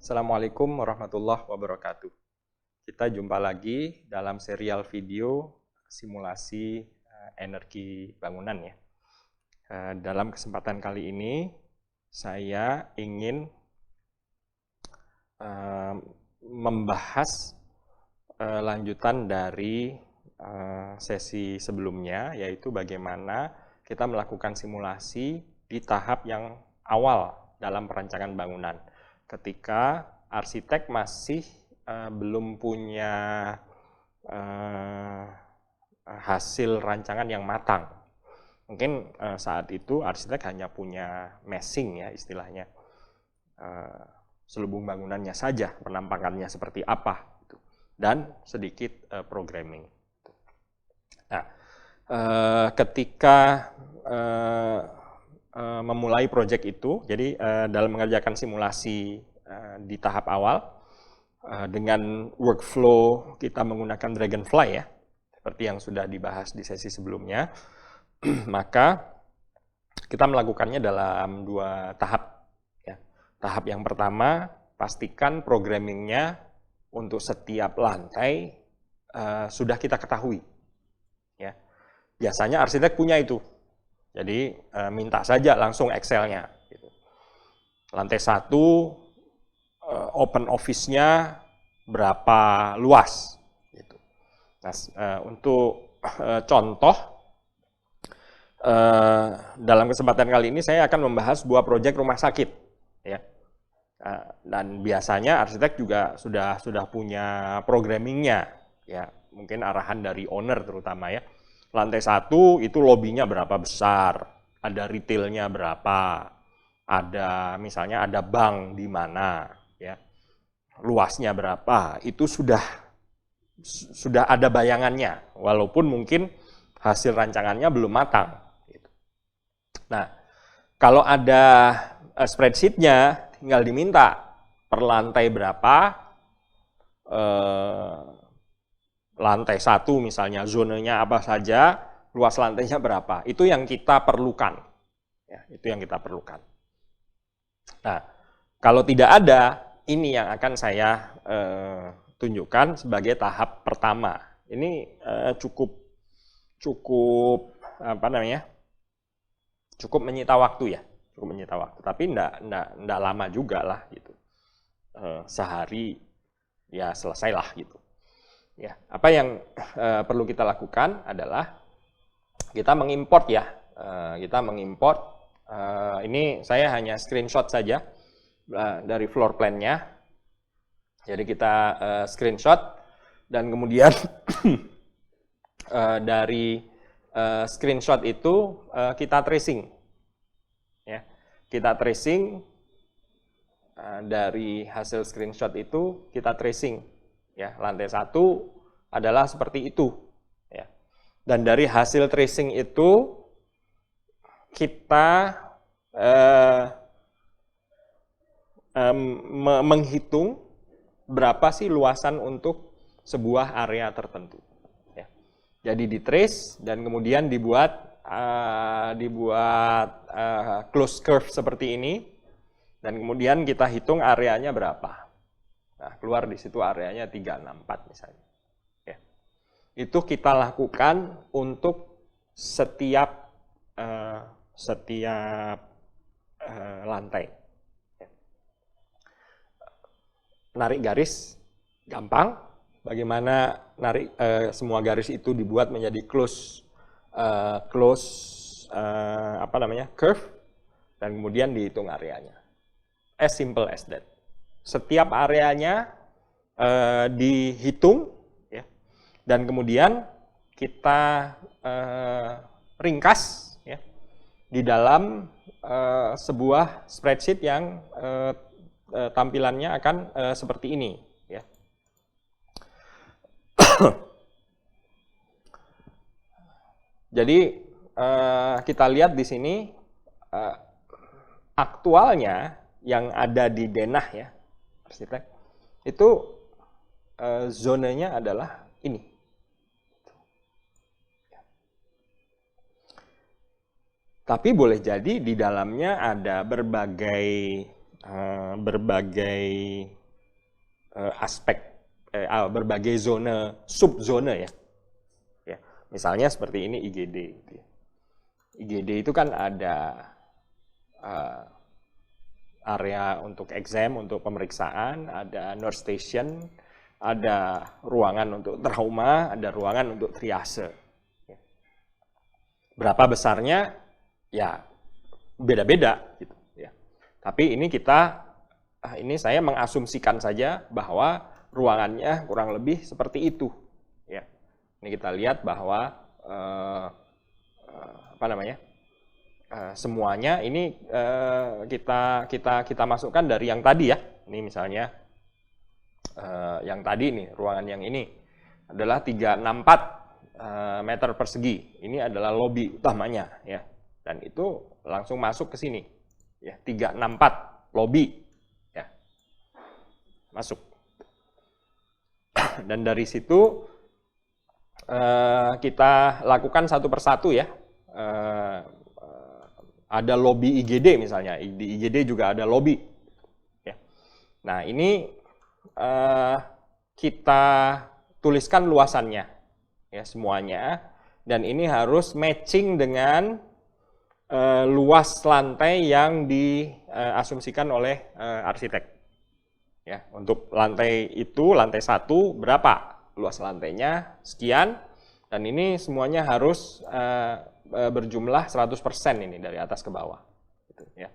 Assalamualaikum warahmatullahi wabarakatuh. Kita jumpa lagi dalam serial video simulasi energi bangunan ya. Dalam kesempatan kali ini saya ingin membahas lanjutan dari sesi sebelumnya, yaitu bagaimana kita melakukan simulasi di tahap yang awal dalam perancangan bangunan. Ketika arsitek masih belum punya hasil rancangan yang matang. Mungkin saat itu arsitek hanya punya meshing ya istilahnya, selubung bangunannya saja, penampakannya seperti apa, dan sedikit programming. Nah, ketika memulai proyek itu, jadi dalam mengerjakan simulasi di tahap awal, dengan workflow kita menggunakan Dragonfly ya, seperti yang sudah dibahas di sesi sebelumnya, maka kita melakukannya dalam dua tahap. Ya. Tahap yang pertama, pastikan programmingnya untuk setiap lantai sudah kita ketahui. Ya. Biasanya arsitek punya itu. Jadi minta saja langsung Excel-nya. Gitu. Lantai 1, open office-nya berapa luas. Gitu. Nah, untuk contoh, dalam kesempatan kali ini saya akan membahas sebuah proyek rumah sakit. Ya. Dan biasanya arsitek juga sudah punya programmingnya. Ya, mungkin arahan dari owner terutama ya. Lantai 1 itu lobbynya berapa besar, ada retailnya berapa, ada misalnya ada bank di mana, ya, luasnya berapa, itu sudah ada bayangannya, walaupun mungkin hasil rancangannya belum matang. Nah, kalau ada spreadsheet-nya, tinggal diminta per lantai berapa. Lantai 1 misalnya zonanya apa saja, luas lantainya berapa, itu yang kita perlukan. Ya, itu yang kita perlukan. Nah, kalau tidak ada, ini yang akan saya tunjukkan sebagai tahap pertama. Ini cukup apa namanya? Cukup menyita waktu ya, cukup menyita waktu. Tapi enggak lama juga lah gitu. Sehari ya selesailah gitu. Ya, apa yang perlu kita lakukan adalah kita mengimport ya. Kita mengimport, ini saya hanya screenshot saja dari floor plan-nya. Jadi kita screenshot dan kemudian dari screenshot itu kita tracing. Ya, kita tracing dari hasil screenshot itu kita tracing. Ya, lantai 1 adalah seperti itu. Ya. Dan dari hasil tracing itu kita menghitung berapa sih luasan untuk sebuah area tertentu. Ya. Jadi di trace dan kemudian dibuat closed curve seperti ini, dan kemudian kita hitung areanya berapa. Nah, keluar di situ areanya 364 misalnya. Ya. Itu kita lakukan untuk setiap lantai. Ya. Narik garis gampang. Bagaimana narik semua garis itu dibuat menjadi curve, dan kemudian dihitung areanya. As simple as that. Setiap areanya dihitung, ya, dan kemudian kita ringkas ya, di dalam sebuah spreadsheet yang tampilannya akan seperti ini. Ya. Jadi kita lihat di sini aktualnya yang ada di denah ya. Arsitek itu zonanya adalah ini. Tapi boleh jadi di dalamnya ada berbagai berbagai aspek, berbagai zona, subzone ya. Ya, misalnya seperti ini IGD. Gitu ya. IGD itu kan ada area untuk exam, untuk pemeriksaan, ada nurse station, ada ruangan untuk trauma, ada ruangan untuk triase. Berapa besarnya? Ya beda-beda gitu ya. Tapi ini saya mengasumsikan saja bahwa ruangannya kurang lebih seperti itu ya. Ini kita lihat bahwa semuanya ini kita masukkan dari yang tadi ya. Ini misalnya yang tadi nih, ruangan yang ini adalah 364 meter persegi. Ini adalah lobi utamanya ya. Dan itu langsung masuk ke sini. Ya, 364 lobi ya. Masuk. Dan dari situ kita lakukan satu persatu ya. Ada lobi IGD misalnya. Di IGD juga ada lobi. Ya. Nah, ini kita tuliskan luasannya ya semuanya, dan ini harus matching dengan luas lantai yang diasumsikan oleh arsitek. Ya, untuk lantai itu, lantai 1 berapa? Luas lantainya sekian, dan ini semuanya harus berjumlah 100% ini dari atas ke bawah. Gitu, ya.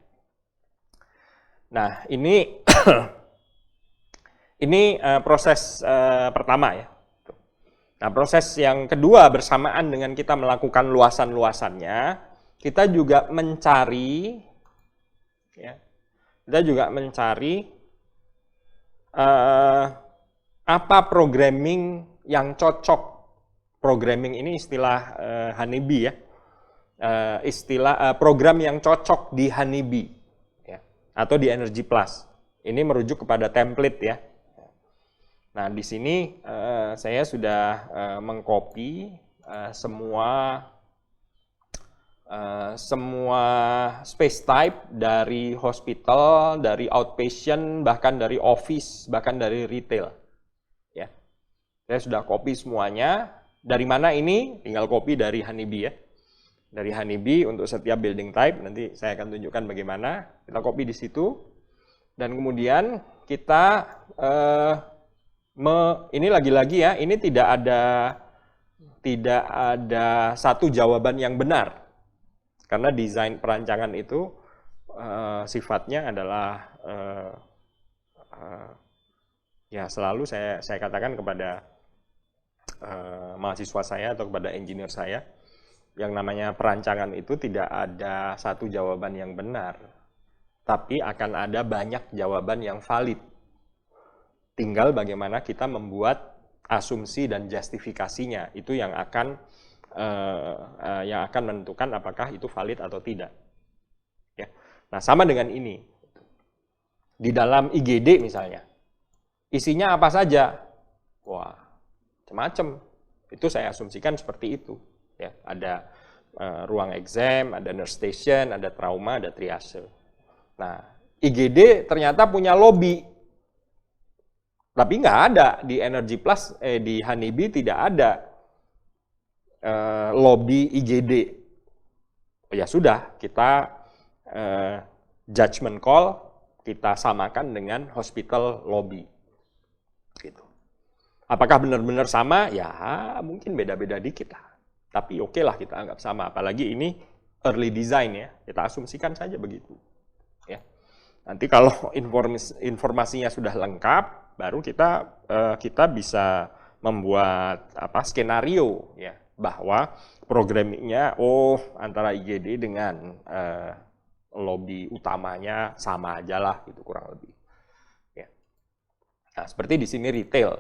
Nah, ini ini proses pertama ya. Nah, proses yang kedua bersamaan dengan kita melakukan luasan-luasannya, kita juga mencari apa programming yang cocok. Programming ini istilah Honeybee ya, istilah program yang cocok di Honeybee ya, atau di Energy Plus. Ini merujuk kepada template ya. Nah, di sini saya sudah mengcopy semua space type dari hospital, dari outpatient, bahkan dari office, bahkan dari retail. Ya, saya sudah copy semuanya. Dari mana ini? Tinggal copy dari Honeybee ya. Dari Honeybee untuk setiap building type. Nanti saya akan tunjukkan bagaimana. Kita copy di situ. Dan kemudian kita ini lagi-lagi ya. Ini tidak ada satu jawaban yang benar. Karena desain perancangan itu sifatnya adalah ya selalu saya katakan kepada mahasiswa saya atau kepada engineer saya, yang namanya perancangan itu tidak ada satu jawaban yang benar, tapi akan ada banyak jawaban yang valid. Tinggal bagaimana kita membuat asumsi dan justifikasinya, itu yang akan menentukan apakah itu valid atau tidak. Ya. Nah, sama dengan ini. Di dalam IGD misalnya, isinya apa saja? Wah, macam-macam. Itu saya asumsikan seperti itu. Ya, ada ruang exam, ada nurse station, ada trauma, ada triase. Nah, IGD ternyata punya lobby. Tapi nggak ada di Energy Plus, di Honeybee tidak ada lobby IGD. Ya sudah, kita judgment call, kita samakan dengan hospital lobby. Gitu. Apakah benar-benar sama? Ya mungkin beda-beda dikit lah. Tapi oke lah kita anggap sama. Apalagi ini early design ya, kita asumsikan saja begitu. Ya. Nanti kalau informasinya sudah lengkap, baru kita bisa membuat skenario ya, bahwa programmingnya antara IGD dengan lobby utamanya sama aja lah gitu kurang lebih. Ya. Nah, seperti di sini retail.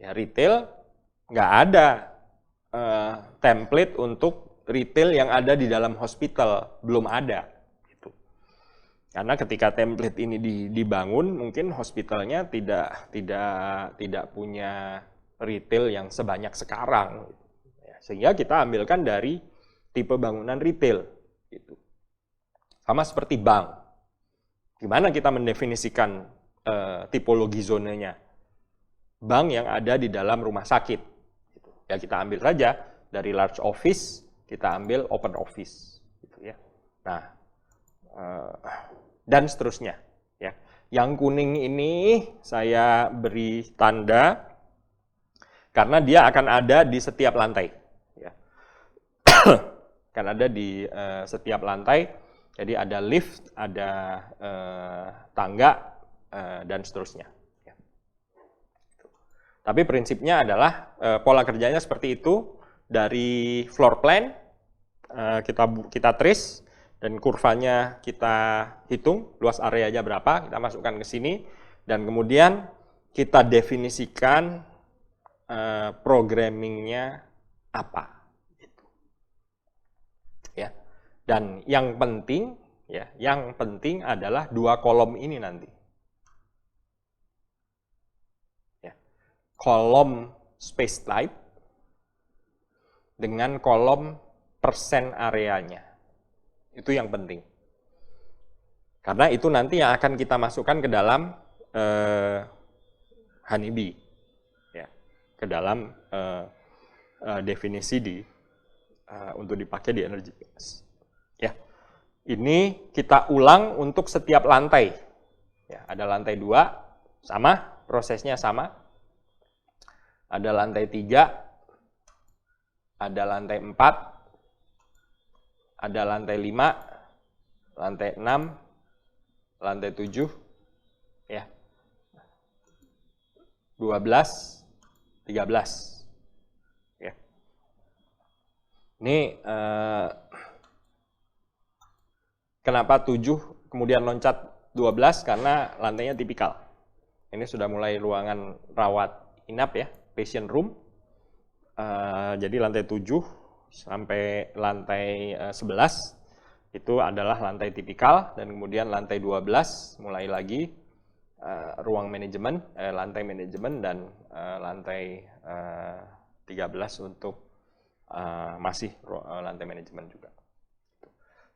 Ya, retail nggak ada template untuk retail yang ada di dalam hospital, belum ada. Gitu. Karena ketika template ini dibangun, mungkin hospitalnya tidak punya retail yang sebanyak sekarang. Sehingga kita ambilkan dari tipe bangunan retail. Gitu. Sama seperti bank. Gimana kita mendefinisikan tipologi zonanya? Bank yang ada di dalam rumah sakit. Ya kita ambil saja dari large office, kita ambil open office. Gitu ya. Nah, dan seterusnya. Ya. Yang kuning ini saya beri tanda karena dia akan ada di setiap lantai. Ya. Akan ada di setiap lantai. Jadi ada lift, ada tangga, dan seterusnya. Tapi prinsipnya adalah pola kerjanya seperti itu. Dari floor plan kita trace dan kurvanya kita hitung luas areanya berapa, kita masukkan ke sini dan kemudian kita definisikan programmingnya apa. Ya. Dan yang penting adalah dua kolom ini nanti. Kolom space type dengan kolom persen areanya. Itu yang penting. Karena itu nanti yang akan kita masukkan ke dalam Honeybee. Ya, ke dalam definisi untuk dipakai di energy class. Ya. Ini kita ulang untuk setiap lantai. Ya, ada lantai 2, sama, prosesnya sama. Ada lantai 3, ada lantai 4, ada lantai 5, lantai 6, lantai 7, ya, 12, 13. Ya. Ini kenapa 7 kemudian loncat 12? Karena lantainya tipikal. Ini sudah mulai ruangan rawat inap ya. Patient room, jadi lantai 7 sampai lantai 11 itu adalah lantai tipikal dan kemudian lantai 12 mulai lagi ruang manajemen, lantai manajemen dan lantai 13 untuk masih lantai manajemen juga.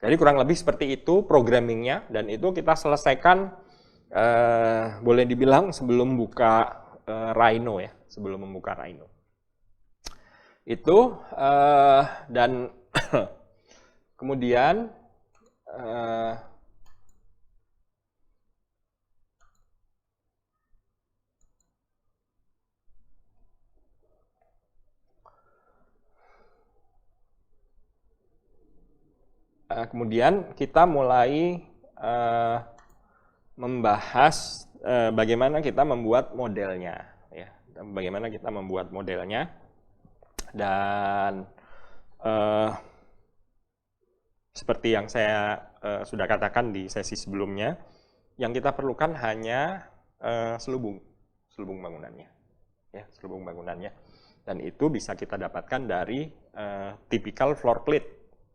Jadi kurang lebih seperti itu programmingnya dan itu kita selesaikan boleh dibilang sebelum buka Rhino ya. Sebelum membuka Rhino. Itu dan kemudian kita mulai membahas bagaimana kita membuat modelnya. Bagaimana kita membuat modelnya dan seperti yang saya sudah katakan di sesi sebelumnya, yang kita perlukan hanya selubung bangunannya, ya, selubung bangunannya, dan itu bisa kita dapatkan dari typical floor plate.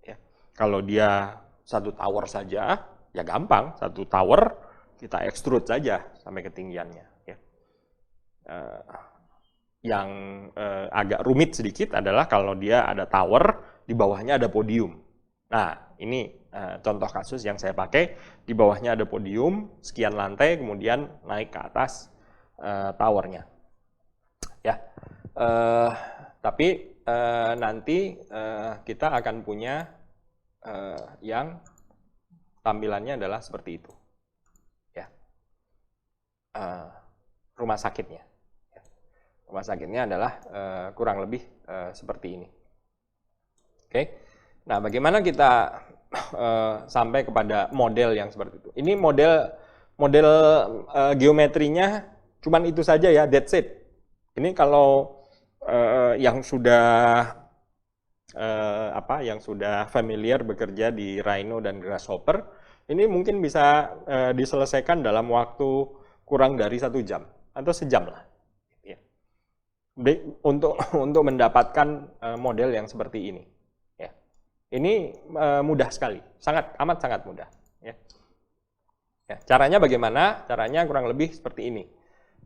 Ya. Kalau dia satu tower saja, ya gampang, satu tower kita extrude saja sampai ketinggiannya. Ya. Yang agak rumit sedikit adalah kalau dia ada tower, di bawahnya ada podium. Nah, ini contoh kasus yang saya pakai, di bawahnya ada podium, sekian lantai, kemudian naik ke atas towernya. Ya, tapi nanti kita akan punya yang tampilannya adalah seperti itu. Ya, rumah sakitnya. Rumah sakitnya adalah kurang lebih seperti ini. Oke, nah bagaimana kita sampai kepada model yang seperti itu? Ini model geometrinya cuman itu saja ya, that's it. Ini kalau yang sudah yang sudah familiar bekerja di Rhino dan Grasshopper, ini mungkin bisa diselesaikan dalam waktu kurang dari 1 jam atau sejam lah. Untuk mendapatkan model yang seperti ini. Ya. Ini mudah sekali, amat sangat mudah. Ya. Ya, caranya bagaimana? Caranya kurang lebih seperti ini.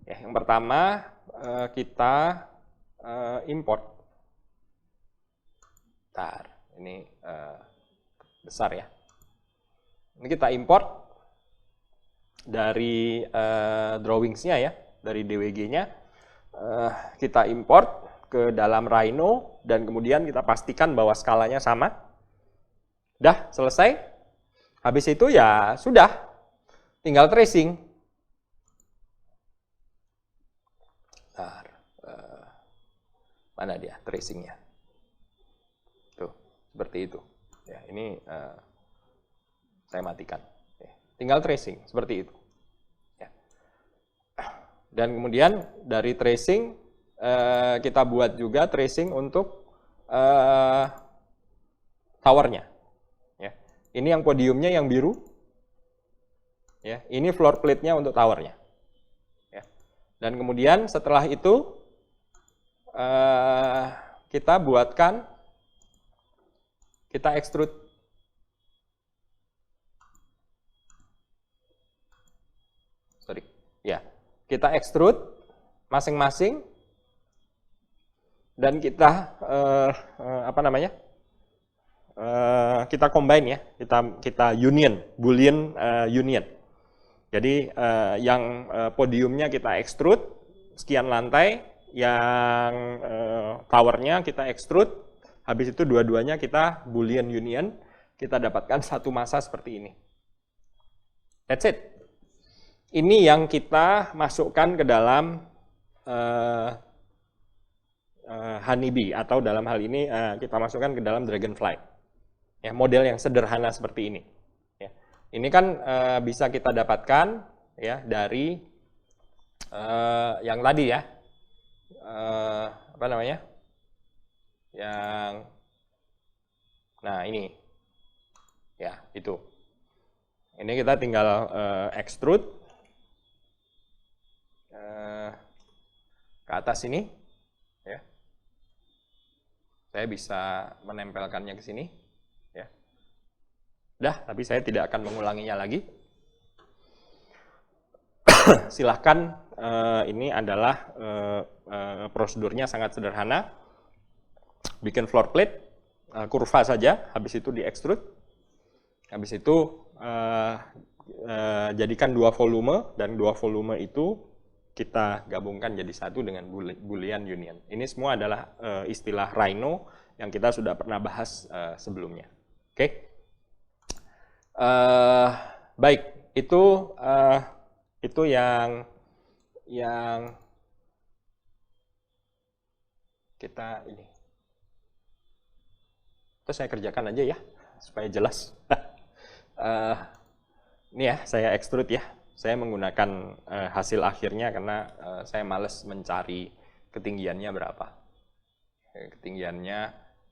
Ya, yang pertama kita import. Bentar, ini besar ya. Ini kita import dari drawings-nya ya, dari DWG-nya, kita import ke dalam Rhino, dan kemudian kita pastikan bahwa skalanya sama. Udah selesai. Habis itu ya sudah, tinggal tracing. Nah, mana dia tracingnya? Tuh, seperti itu. Ya, ini saya matikan. Tinggal tracing, seperti itu. Ya. Dan kemudian dari tracing, kita buat juga tracing untuk towernya. Ya. Ini yang podiumnya yang biru. Ya. Ini floor plate-nya untuk towernya. Ya. Dan kemudian setelah itu, kita buatkan, kita extrude. Sorry. Ya. Kita extrude masing-masing, dan kita kita combine ya, kita union, boolean union. Jadi yang podiumnya kita extrude sekian lantai, yang towernya kita extrude, habis itu dua-duanya kita boolean union, kita dapatkan satu massa seperti ini. That's it. Ini yang kita masukkan ke dalam Honeybee, atau dalam hal ini kita masukkan ke dalam Dragonfly. Ya, model yang sederhana seperti ini. Ya. Ini kan bisa kita dapatkan ya dari yang tadi ya, apa namanya? Yang, nah ini, ya itu. Ini kita tinggal extrude ke atas ini, ya. Saya bisa menempelkannya ke sini, ya. Udah, tapi saya tidak akan mengulanginya lagi. Silahkan, ini adalah prosedurnya sangat sederhana. Bikin floor plate, kurva saja, habis itu di extrude, habis itu jadikan dua volume, dan dua volume itu kita gabungkan jadi satu dengan Boolean Union. Ini semua adalah istilah Rhino yang kita sudah pernah bahas sebelumnya. Oke, baik, itu yang kita ini. Terus saya kerjakan aja ya, supaya jelas. Ini ya, saya extrude ya. Saya menggunakan hasil akhirnya karena saya males mencari ketinggiannya berapa. Ketinggiannya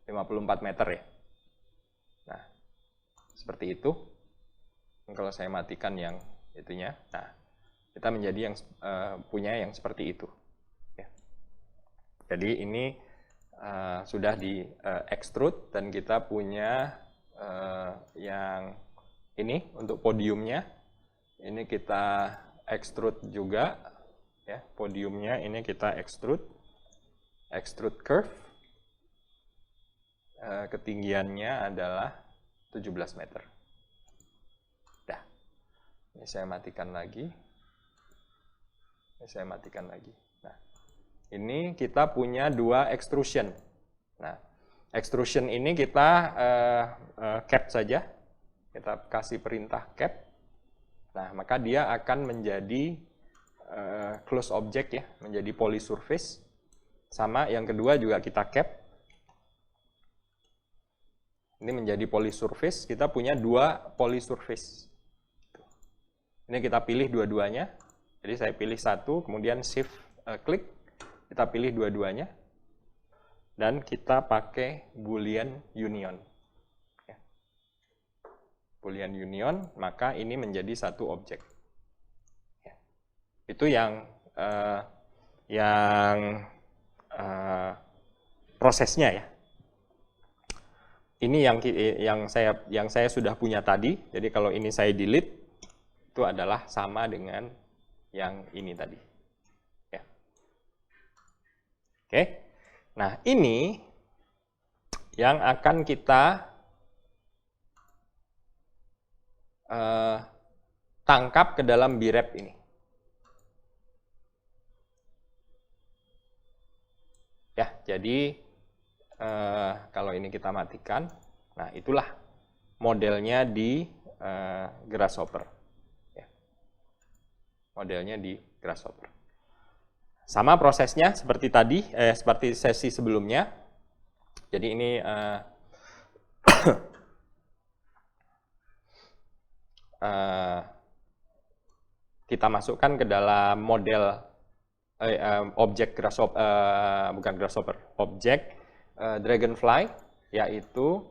54 meter ya. Nah, seperti itu. Kalau saya matikan yang itunya, nah kita menjadi yang punya yang seperti itu. Ya. Jadi ini sudah di extrude, dan kita punya yang ini untuk podiumnya. Ini kita extrude juga, ya, podiumnya ini kita extrude curve, ketinggiannya adalah 17 meter. Dah, ini saya matikan lagi, Nah, ini kita punya dua extrusion. Nah, extrusion ini kita cap saja, kita kasih perintah cap. Nah, maka dia akan menjadi close object ya, menjadi polysurface. Sama yang kedua juga kita cap. Ini menjadi polysurface, kita punya dua polysurface. Ini kita pilih dua-duanya. Jadi saya pilih satu, kemudian shift klik, kita pilih dua-duanya. Dan kita pakai Boolean Union. Boolean Union, maka ini menjadi satu objek. Ya. Itu yang prosesnya ya. Ini yang saya sudah punya tadi. Jadi kalau ini saya delete, itu adalah sama dengan yang ini tadi. Ya. Oke. Nah, ini yang akan kita tangkap ke dalam B-Rep ini. Ya, jadi kalau ini kita matikan, nah itulah modelnya di Grasshopper. Ya. Modelnya di Grasshopper. Sama prosesnya seperti tadi, seperti sesi sebelumnya. Jadi ini kita masukkan ke dalam model objek Grasshopper, bukan Grasshopper, objek Dragonfly, yaitu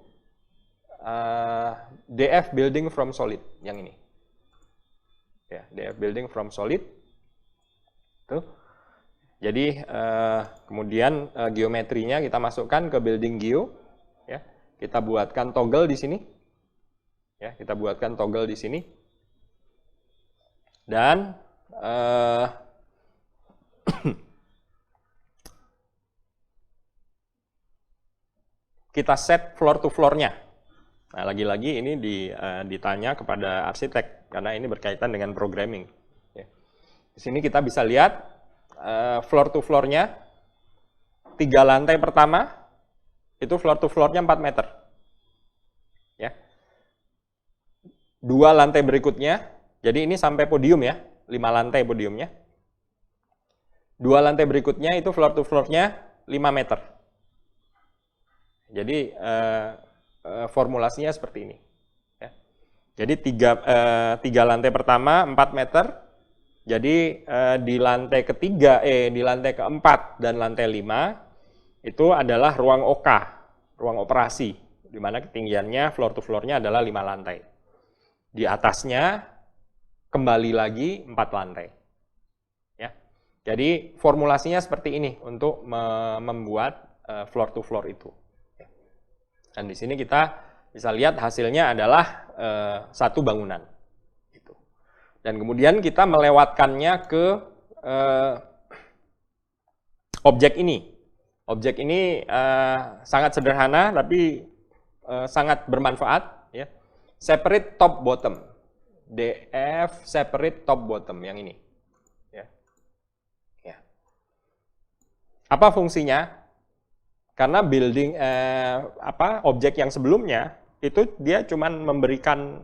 DF building from solid yang ini. Ya, DF building from solid. Tuh. Jadi kemudian geometrinya kita masukkan ke building geo, ya. Kita buatkan toggle di sini. Ya, kita buatkan toggle di sini. Dan kita set floor to floor-nya. Nah, lagi-lagi ini ditanya kepada arsitek karena ini berkaitan dengan programming. Ya. Di sini kita bisa lihat floor to floor-nya 3 lantai pertama itu floor to floor-nya 4 meter. Ya. 2 lantai berikutnya, jadi ini sampai podium ya, 5 lantai podiumnya. 2 lantai berikutnya itu floor to floor-nya 5 meter. Jadi formulasinya seperti ini. Ya. Jadi 3 lantai pertama 4 meter. Jadi di lantai ketiga, di lantai keempat dan lantai 5 itu adalah ruang OK, ruang operasi, di mana ketinggiannya floor to floor-nya adalah 5 lantai. Di atasnya kembali lagi 4 lantai. Ya. Jadi formulasinya seperti ini untuk membuat floor to floor itu. Dan di sini kita bisa lihat hasilnya adalah satu bangunan. Gitu. Dan kemudian kita melewatkannya ke objek ini. Objek ini sangat sederhana tapi sangat bermanfaat. Ya. Separate top bottom. DF separate top bottom yang ini. Ya. Ya. Apa fungsinya? Karena building objek yang sebelumnya itu dia cuma memberikan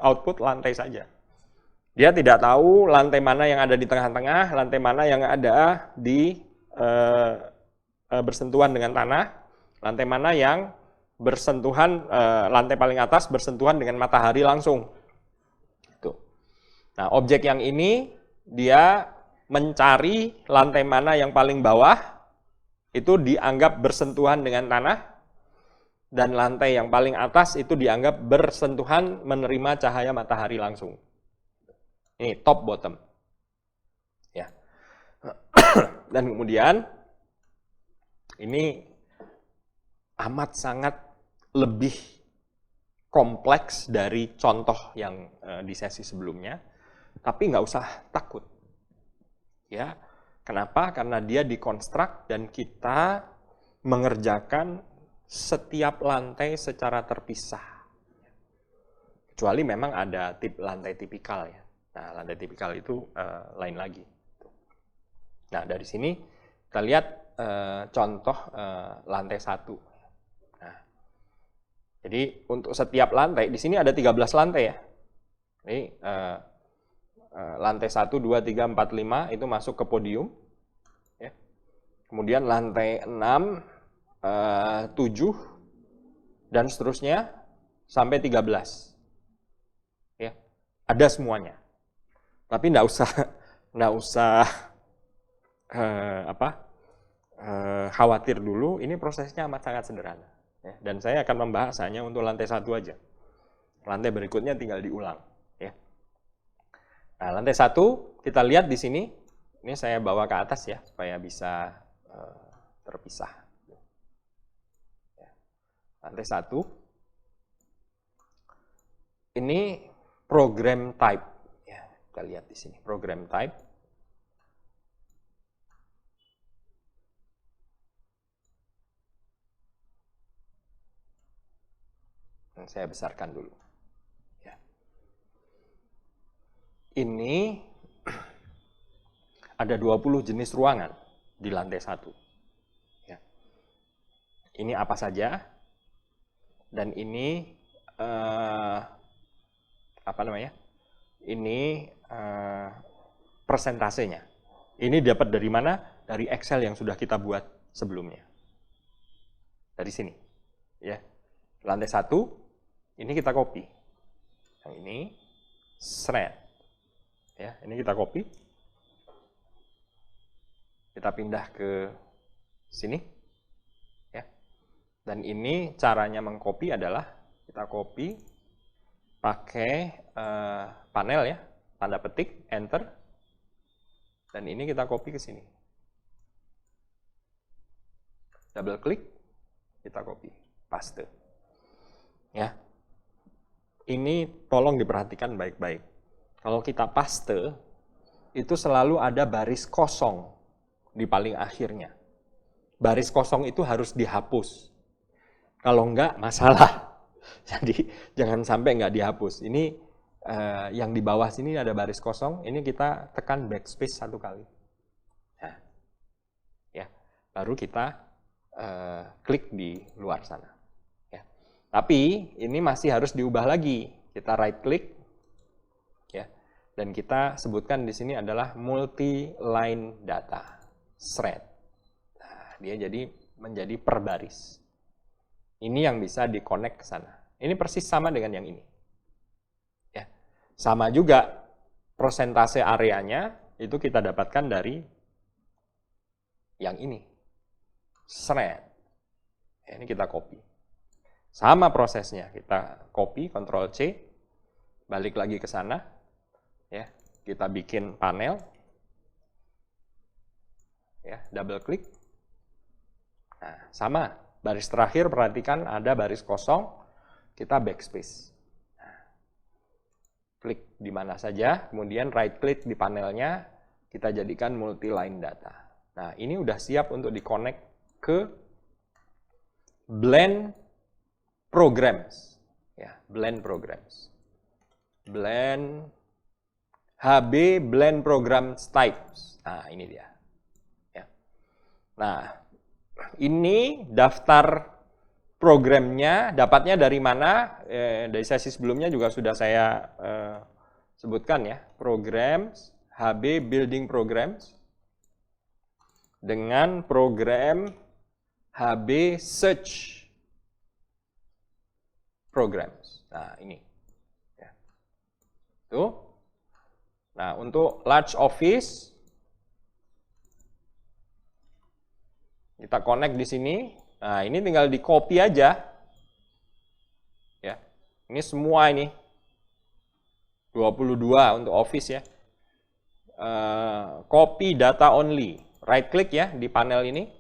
output lantai saja. Dia tidak tahu lantai mana yang ada di tengah-tengah, lantai mana yang ada di bersentuhan dengan tanah, lantai mana yang bersentuhan lantai paling atas bersentuhan dengan matahari langsung. Tuh. Nah, objek yang ini dia mencari lantai mana yang paling bawah itu dianggap bersentuhan dengan tanah, dan lantai yang paling atas itu dianggap bersentuhan menerima cahaya matahari langsung. Ini top bottom. Ya. Dan kemudian ini amat sangat lebih kompleks dari contoh yang di sesi sebelumnya, tapi nggak usah takut. Ya. Kenapa? Karena dia dikonstruk dan kita mengerjakan setiap lantai secara terpisah. Kecuali memang ada lantai tipikal ya. Nah, lantai tipikal itu lain lagi. Nah, dari sini kita lihat contoh lantai 1. Nah, jadi untuk setiap lantai, di sini ada 13 lantai ya. Ini lantai 1, 2, 3, 4, 5 itu masuk ke podium. Ya. Kemudian lantai 6, 7, dan seterusnya sampai 13. Ya. Ada semuanya. Tapi nggak usah khawatir dulu, ini prosesnya amat sangat sederhana. Ya. Dan saya akan membahas hanya untuk lantai 1 aja. Lantai berikutnya tinggal diulang. Ya. Nah, lantai 1 kita lihat di sini. Ini saya bawa ke atas ya supaya bisa terpisah. Ya. Lantai 1. Ini program type. Ya, kita lihat di sini program type. Dan saya besarkan dulu. Ya. ini ada 20 jenis ruangan di lantai 1. Ya. Ini apa saja, dan ini Ini persentasenya. Ini dapat dari mana? Dari Excel yang sudah kita buat sebelumnya. Dari sini. Ya. Lantai 1, ini kita copy. Yang ini, shred. Ya, ini kita copy. Kita pindah ke sini. Ya. Dan ini caranya mengcopy adalah kita copy pakai panel ya, tanda petik, enter. Dan ini kita copy ke sini. Double klik, kita copy, paste. Ya. Ini tolong diperhatikan baik-baik. Kalau kita paste, itu selalu ada baris kosong di paling akhirnya. Baris kosong itu harus dihapus. Kalau enggak, masalah. Jadi, jangan sampai enggak dihapus. Ini yang di bawah sini ada baris kosong, ini kita tekan backspace 1 kali. Nah, ya, baru kita klik di luar sana. Ya. Tapi ini masih harus diubah lagi. Kita right click, ya, dan kita sebutkan di sini adalah multi line data, shred. Nah, dia jadi menjadi per baris. Ini yang bisa di-connect ke sana. Ini persis sama dengan yang ini. Ya. Sama juga persentase areanya itu kita dapatkan dari yang ini. Shred. Ya, ini kita copy. Sama prosesnya, kita copy, Ctrl C, balik lagi ke sana. Ya, kita bikin panel. Ya, double klik. Nah, sama. Baris terakhir, perhatikan ada baris kosong, kita backspace. Nah, klik di mana saja, kemudian right click di panelnya, kita jadikan multi-line data. Nah, ini udah siap untuk di-connect ke Blend Programs. Ya, Blend Programs. Blend HB Blend Programs Types. Nah, ini dia. Ya. Nah, ini daftar programnya, dapatnya dari mana? Dari sesi sebelumnya juga sudah saya sebutkan ya. Programs, HB Building Programs, dengan program HB Search Programs. Nah, ini. Ya. Tuh. Nah, untuk large office, kita connect di sini. Nah, ini tinggal di copy aja. Ya. Ini semua ini. 22 untuk office ya. Copy data only. Right click ya di panel ini.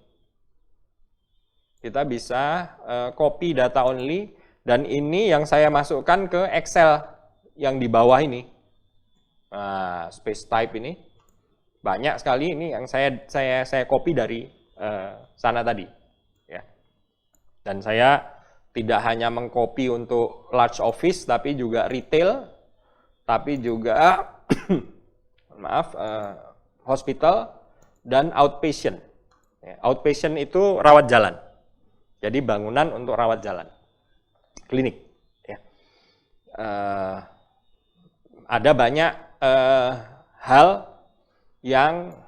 Kita bisa copy data only. Dan ini yang saya masukkan ke Excel yang di bawah ini. Nah, space type ini. Banyak sekali ini yang saya copy dari sana tadi. Ya. Dan saya tidak hanya mengcopy untuk large office, tapi juga retail, tapi juga hospital dan outpatient. Ya, outpatient itu rawat jalan. Jadi bangunan untuk rawat jalan. Klinik. Ya. Ada banyak hal yang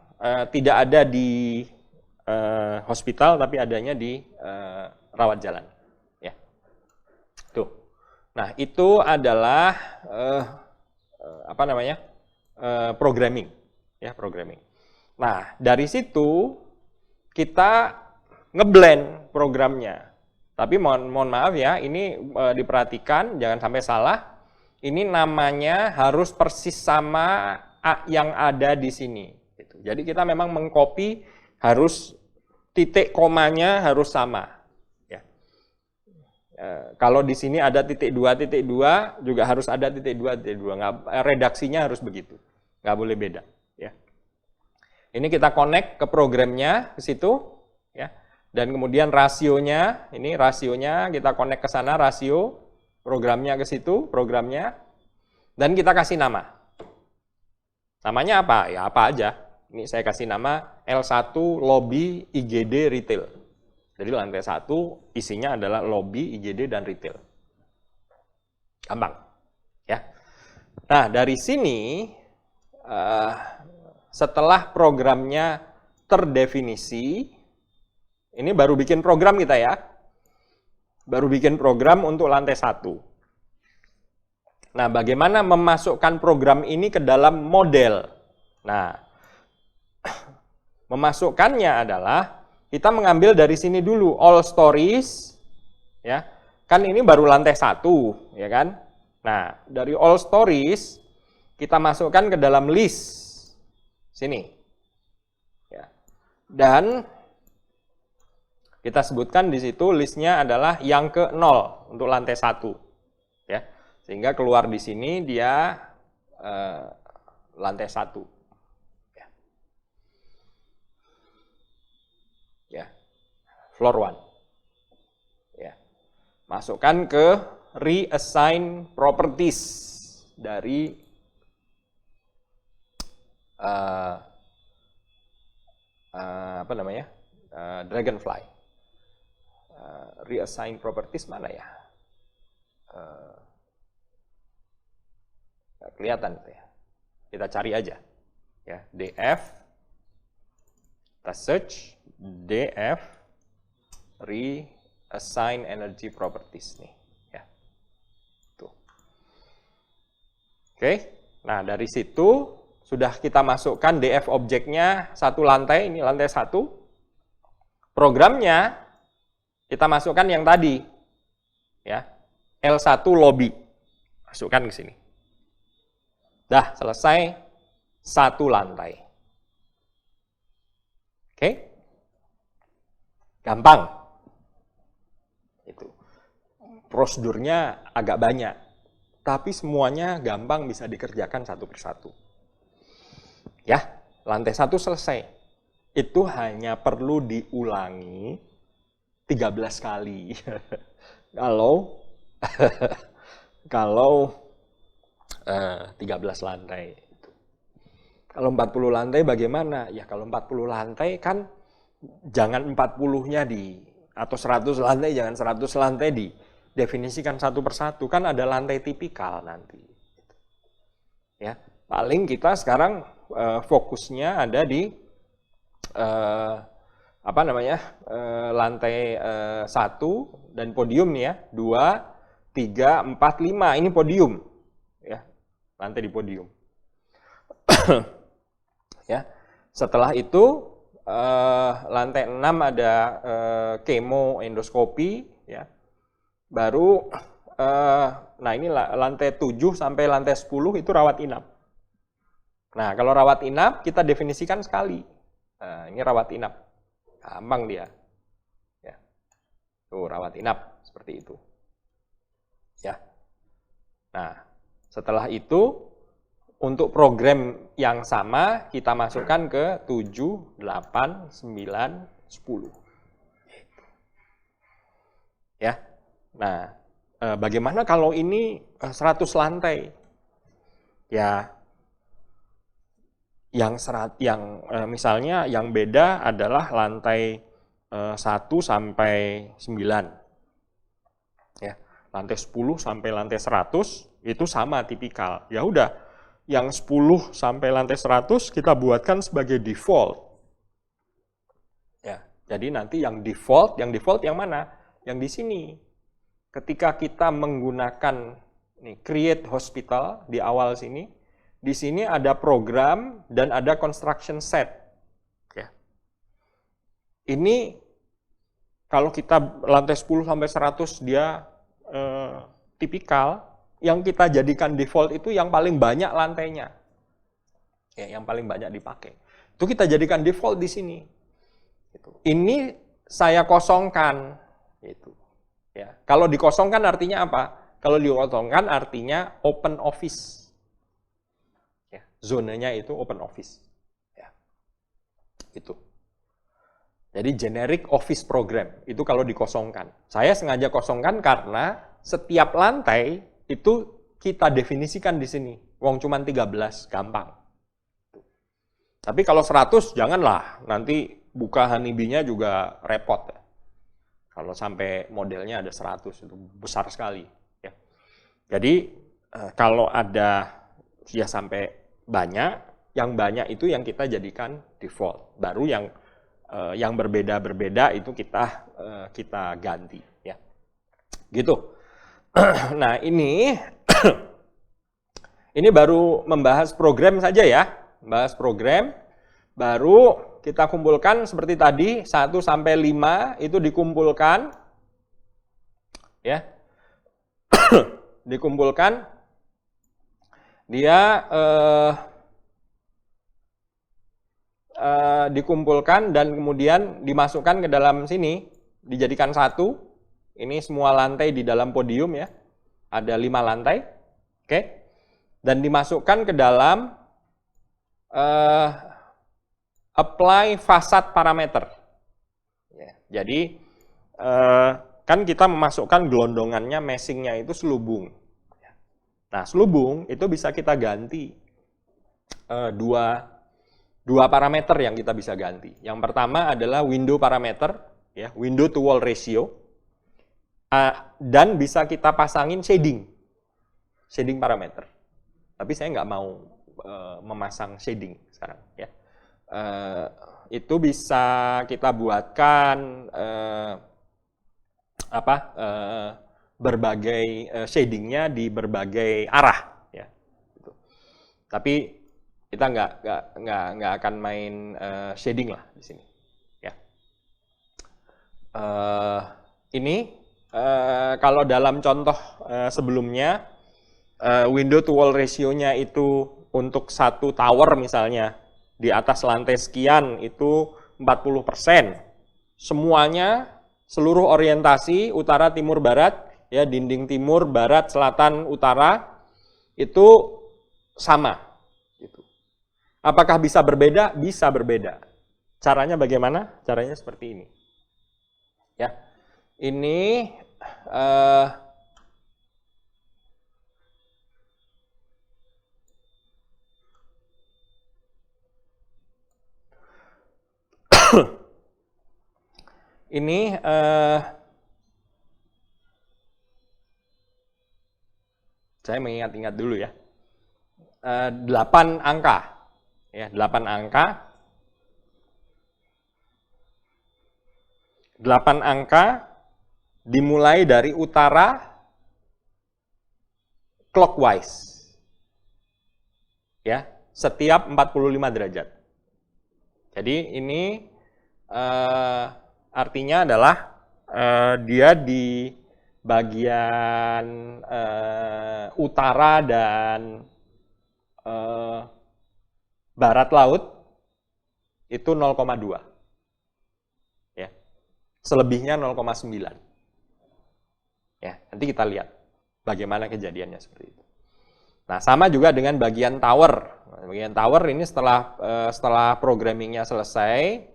tidak ada di hospital, tapi adanya di rawat jalan. Ya. Tuh. Nah, itu adalah programming. Ya, programming. Nah, dari situ kita ngeblend programnya. Tapi mohon maaf ya, ini diperhatikan, jangan sampai salah. Ini namanya harus persis sama yang ada di sini. Gitu. Jadi kita memang mengcopy, harus titik komanya harus sama. Ya. Kalau di sini ada titik 2, juga harus ada titik 2. Redaksinya harus begitu. Nggak boleh beda. Ya. Ini kita connect ke programnya, ke situ. Ya. Dan kemudian rasionya, ini rasionya kita connect ke sana, rasio, programnya ke situ, programnya, dan kita kasih nama. Namanya apa? Ya apa aja. Ini saya kasih nama L1 Lobby IGD Retail. Jadi lantai 1 isinya adalah lobby, IGD, dan retail. Gampang. Ya. Nah, dari sini setelah programnya terdefinisi, ini baru bikin program kita ya. Baru bikin program untuk lantai 1. Nah, bagaimana memasukkan program ini ke dalam model? Nah, memasukkannya adalah kita mengambil dari sini dulu all stories, ya. Kan ini baru lantai 1, ya kan? Nah, dari all stories kita masukkan ke dalam list sini. Ya. Dan kita sebutkan di situ listnya adalah yang ke 0 untuk lantai 1, ya. Sehingga keluar di sini dia lantai 1. Ya, floor 1. Ya. Masukkan ke reassign properties dari apa namanya? Dragonfly. Reassign properties mana ya? Kelihatan ya. Kita cari aja. Ya, df kita search df reassign energy properties nih, ya. Tuh. Oke. Nah, dari situ sudah kita masukkan df objeknya satu lantai, ini lantai 1. Programnya kita masukkan yang tadi, ya, L1 lobby, masukkan ke sini. Dah selesai satu lantai. Oke, gampang. Itu prosedurnya agak banyak, tapi semuanya gampang bisa dikerjakan satu persatu. Ya, lantai 1 selesai. Itu hanya perlu diulangi 13 kali. kalau 13 lantai. Kalau 40 lantai bagaimana? Ya kalau 40 lantai kan jangan 40-nya atau 100 lantai, jangan 100 lantai didefinisikan satu persatu. Kan ada lantai tipikal nanti. Ya, paling kita sekarang fokusnya ada di apa namanya? Lantai 1 dan podium ya, 2, 3, 4, 5. Ini podium. Ya. Lantai di podium. Ya, setelah itu lantai 6 ada kemo endoskopi, ya. Baru nah ini lantai 7 sampai lantai 10 itu rawat inap. Nah, kalau rawat inap kita definisikan sekali. Nah, ini rawat inap. Gampang dia. Ya. Tuh rawat inap seperti itu. Ya. Nah, setelah itu untuk program yang sama, kita masukkan ke 7, 8, 9, 10. Ya. Nah, bagaimana kalau ini 100 lantai? Ya, misalnya yang beda adalah lantai 1 sampai 9. Ya, lantai 10 sampai lantai 100 itu sama tipikal. Ya udah, yang 10 sampai lantai 100 kita buatkan sebagai default. Ya, jadi nanti yang default yang mana? Yang di sini. Ketika kita menggunakan nih, create hospital di awal sini, di sini ada program dan ada construction set. Ya. Ini kalau kita lantai 10 sampai 100 dia tipikal. Yang kita jadikan default itu yang paling banyak lantainya. Ya, yang paling banyak dipakai. Itu kita jadikan default di sini. Ini saya kosongkan. Ya. Kalau dikosongkan artinya apa? Kalau dikosongkan artinya open office. Ya, zonanya itu open office. Ya. Itu. Jadi generic office program. Itu kalau dikosongkan. Saya sengaja kosongkan karena setiap lantai itu kita definisikan di sini. Wong cuman 13, gampang. Tapi kalau 100 janganlah, nanti buka honeybee-nya juga repot ya. Kalau sampai modelnya ada 100 itu besar sekali ya. Jadi kalau ada ya sampai banyak, yang banyak itu yang kita jadikan default. Baru yang berbeda-berbeda itu kita ganti ya. Gitu. Nah, ini ini baru membahas program saja ya. Bahas program, baru kita kumpulkan seperti tadi 1 sampai 5 itu dikumpulkan ya. Dikumpulkan dia dikumpulkan dan kemudian dimasukkan ke dalam sini, dijadikan satu. Ini semua lantai di dalam podium ya. Ada 5 lantai. Oke. Dan dimasukkan ke dalam apply fasad parameter. Ya, jadi kan kita memasukkan gelondongannya, meshingnya itu selubung. Nah, selubung itu bisa kita ganti dua parameter yang kita bisa ganti. Yang pertama adalah window parameter, ya, window to wall ratio, dan bisa kita pasangin shading parameter. Tapi saya nggak mau memasang shading sekarang, ya. Itu bisa kita buatkan berbagai shadingnya di berbagai arah, ya. Gitu. Tapi kita nggak akan main shading lah di sini, ya. Ini kalau dalam contoh sebelumnya window to wall ratio-nya itu untuk satu tower misalnya di atas lantai sekian itu 40%. Semuanya, seluruh orientasi utara, timur, barat, ya, dinding timur, barat, selatan, utara itu sama. Gitu. Apakah bisa berbeda? Bisa berbeda. Caranya bagaimana? Caranya seperti ini. Ya, ini ini saya mengingat-ingat dulu ya. 8 angka. Ya, 8 angka. 8 angka dimulai dari utara clockwise. Ya, setiap 45 derajat. Jadi ini artinya adalah dia di bagian utara dan barat laut itu 0,2. Ya. Selebihnya 0,9. Ya, nanti kita lihat bagaimana kejadiannya seperti itu. Nah, sama juga dengan bagian tower. Bagian tower ini setelah programmingnya selesai,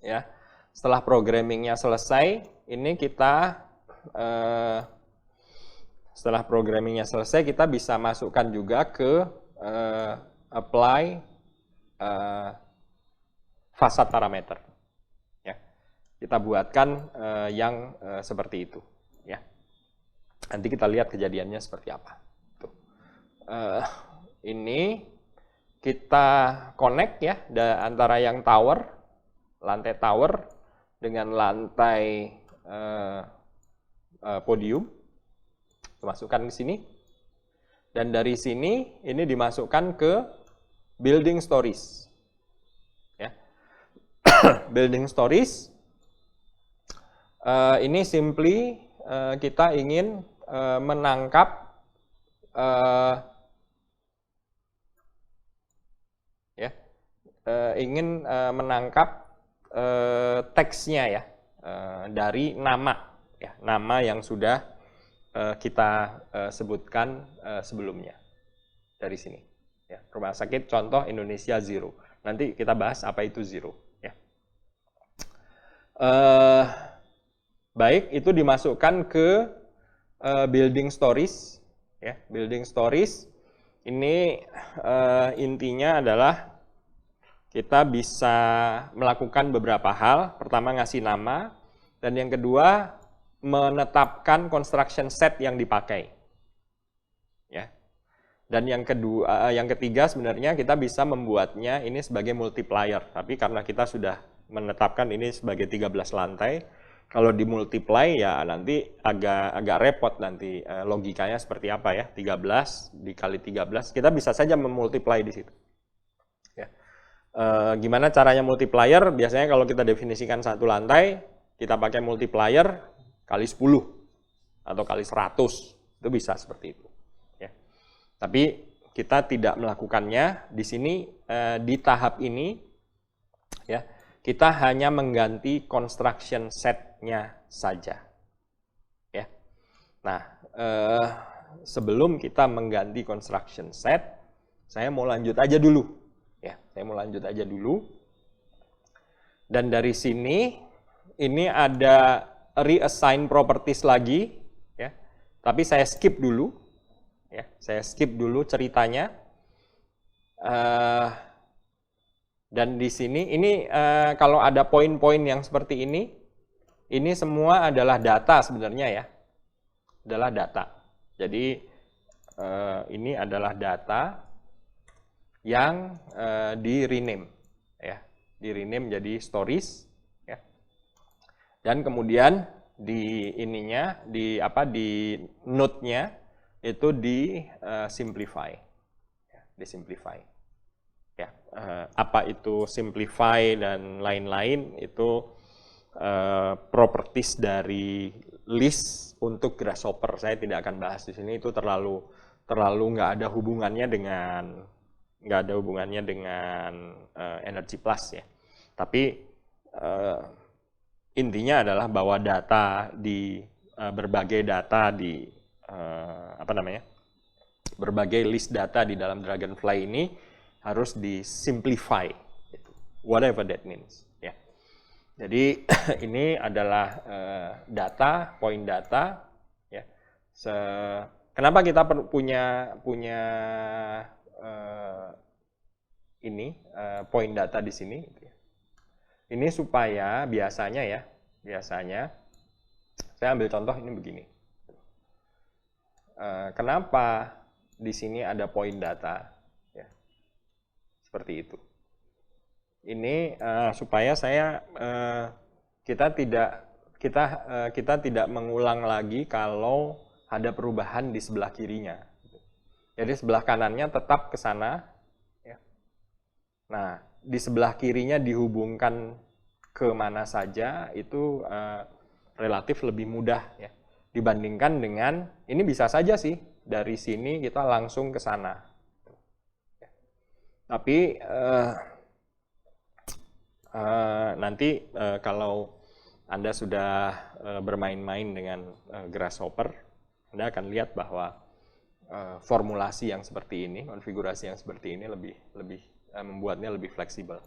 ya. Setelah programmingnya selesai, ini kita setelah programmingnya selesai, kita bisa masukkan juga ke apply fasad parameter. Ya. Kita buatkan yang seperti itu. Ya. Nanti kita lihat kejadiannya seperti apa. Tuh. Ini kita connect ya antara yang tower, lantai tower dengan lantai podium, dimasukkan ke sini, dan dari sini ini dimasukkan ke building stories, ya. Building stories ini simply kita ingin menangkap teksnya ya dari nama ya, nama yang sudah kita sebutkan sebelumnya dari sini ya. Rumah sakit contoh Indonesia Zero, nanti kita bahas apa itu Zero ya. Baik, itu dimasukkan ke building stories ya. Building stories ini intinya adalah kita bisa melakukan beberapa hal. Pertama, ngasih nama, dan yang kedua, menetapkan construction set yang dipakai. Ya. Dan yang ketiga sebenarnya kita bisa membuatnya ini sebagai multiplier. Tapi karena kita sudah menetapkan ini sebagai 13 lantai, kalau dimultiply ya nanti agak repot nanti logikanya seperti apa ya, 13 dikali 13, kita bisa saja memultiply di situ. Ya. Gimana caranya multiplier? Biasanya kalau kita definisikan satu lantai, kita pakai multiplier kali 10 atau kali 100, itu bisa seperti itu. Ya. Tapi kita tidak melakukannya di sini di tahap ini, ya. Kita hanya mengganti construction set-nya saja. Ya. Nah, sebelum kita mengganti construction set, saya mau lanjut aja dulu. Ya, saya mau lanjut aja dulu. Dan dari sini, ini ada reassign properties lagi. Ya. Tapi saya skip dulu. Ya, saya skip dulu ceritanya. Dan di sini, ini kalau ada poin-poin yang seperti ini semua adalah data sebenarnya ya. Adalah data. Jadi, ini adalah data yang di-rename. Ya. Di-rename jadi stories. Ya. Dan kemudian di ininya, di node-nya, itu di-simplify. Ya, di-simplify. Ya, apa itu simplify dan lain-lain itu properties dari list untuk Grasshopper. Saya tidak akan bahas di sini, itu terlalu nggak ada hubungannya dengan Energy Plus ya. Tapi intinya adalah bahwa data di berbagai data di berbagai list data di dalam Dragonfly ini harus disimplify, whatever that means. Ya. Jadi ini adalah data, poin data. Ya. Kenapa kita punya poin data di sini? Ini supaya biasanya saya ambil contoh ini begini. Kenapa di sini ada poin data? Seperti itu. Ini supaya kita tidak mengulang lagi kalau ada perubahan di sebelah kirinya. Jadi sebelah kanannya tetap ke sana. Ya. Nah, di sebelah kirinya dihubungkan ke mana saja itu relatif lebih mudah ya. Dibandingkan dengan ini bisa saja sih dari sini kita langsung ke sana. Tapi nanti kalau Anda sudah bermain-main dengan Grasshopper, Anda akan lihat bahwa formulasi yang seperti ini, konfigurasi yang seperti ini lebih membuatnya lebih fleksibel.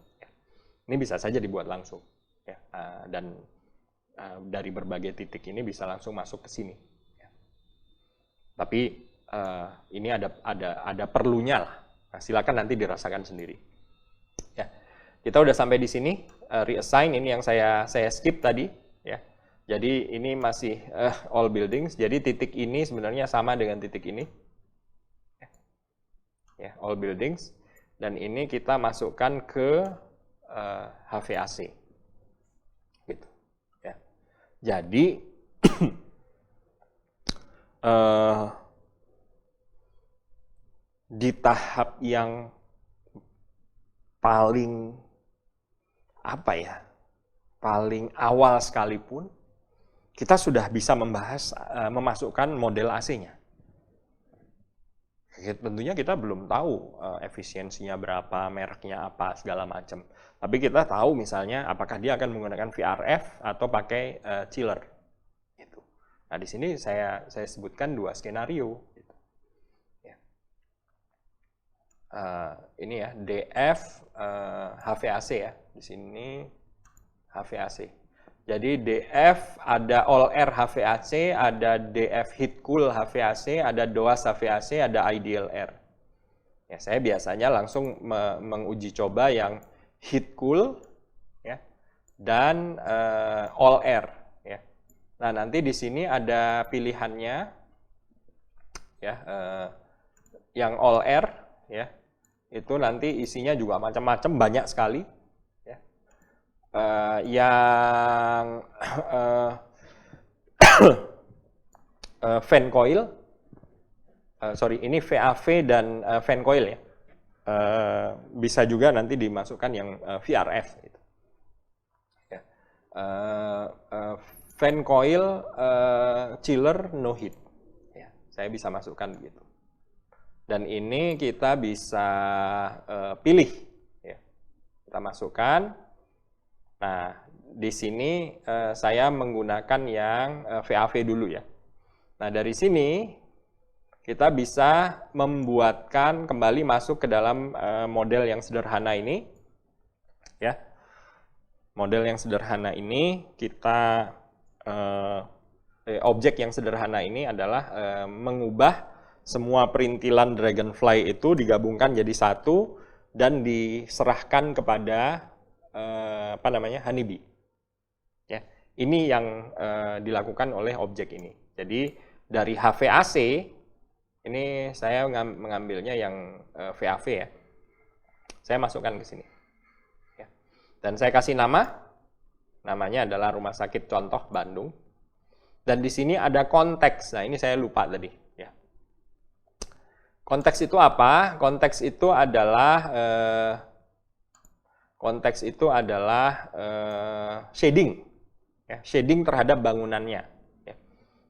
Ini bisa saja dibuat langsung, ya. Dan dari berbagai titik ini bisa langsung masuk ke sini. Ya. Tapi ini ada perlunya lah. Nah, silakan nanti dirasakan sendiri. Ya, kita udah sampai di sini. Reassign ini yang saya skip tadi. Ya, jadi ini masih all buildings. Jadi titik ini sebenarnya sama dengan titik ini. Ya, all buildings. Dan ini kita masukkan ke HVAC. Gitu. Ya. Jadi di tahap yang paling paling awal sekalipun kita sudah bisa memasukkan model AC-nya. Tentunya kita belum tahu efisiensinya berapa, mereknya apa, segala macam. Tapi kita tahu misalnya apakah dia akan menggunakan VRF atau pakai chiller. Gitu. Nah di sini saya sebutkan dua skenario. Ini ya DF HVAC ya, di sini HVAC. Jadi DF ada all air HVAC, ada DF heat cool HVAC, ada DOAS HVAC, ada ideal air. Ya, saya biasanya langsung menguji coba yang heat cool, ya, dan all air. Ya. Nah, nanti di sini ada pilihannya, ya, yang all air, ya, itu nanti isinya juga macam-macam, banyak sekali. Ya. Yang fan coil, sorry, ini VAV dan fan coil ya. Bisa juga nanti dimasukkan yang VRF. Gitu. Ya. Fan coil, chiller, no heat. Ya, saya bisa masukkan gitu. Dan ini kita bisa pilih. Ya. Kita masukkan. Nah, di sini saya menggunakan yang VAV dulu ya. Nah, dari sini kita bisa membuatkan kembali masuk ke dalam model yang sederhana ini. Ya. Model yang sederhana ini kita objek yang sederhana ini adalah mengubah semua perintilan Dragonfly itu digabungkan jadi satu dan diserahkan kepada honeybee. Ya, ini yang dilakukan oleh objek ini. Jadi dari HVAC ini saya mengambilnya yang VAV ya. Saya masukkan ke sini. Ya. Dan saya kasih nama. Namanya adalah Rumah Sakit Contoh Bandung. Dan di sini ada konteks. Nah, ini saya lupa tadi. Ya. Konteks itu apa? Konteks itu adalah shading. Ya, shading terhadap bangunannya. Ya.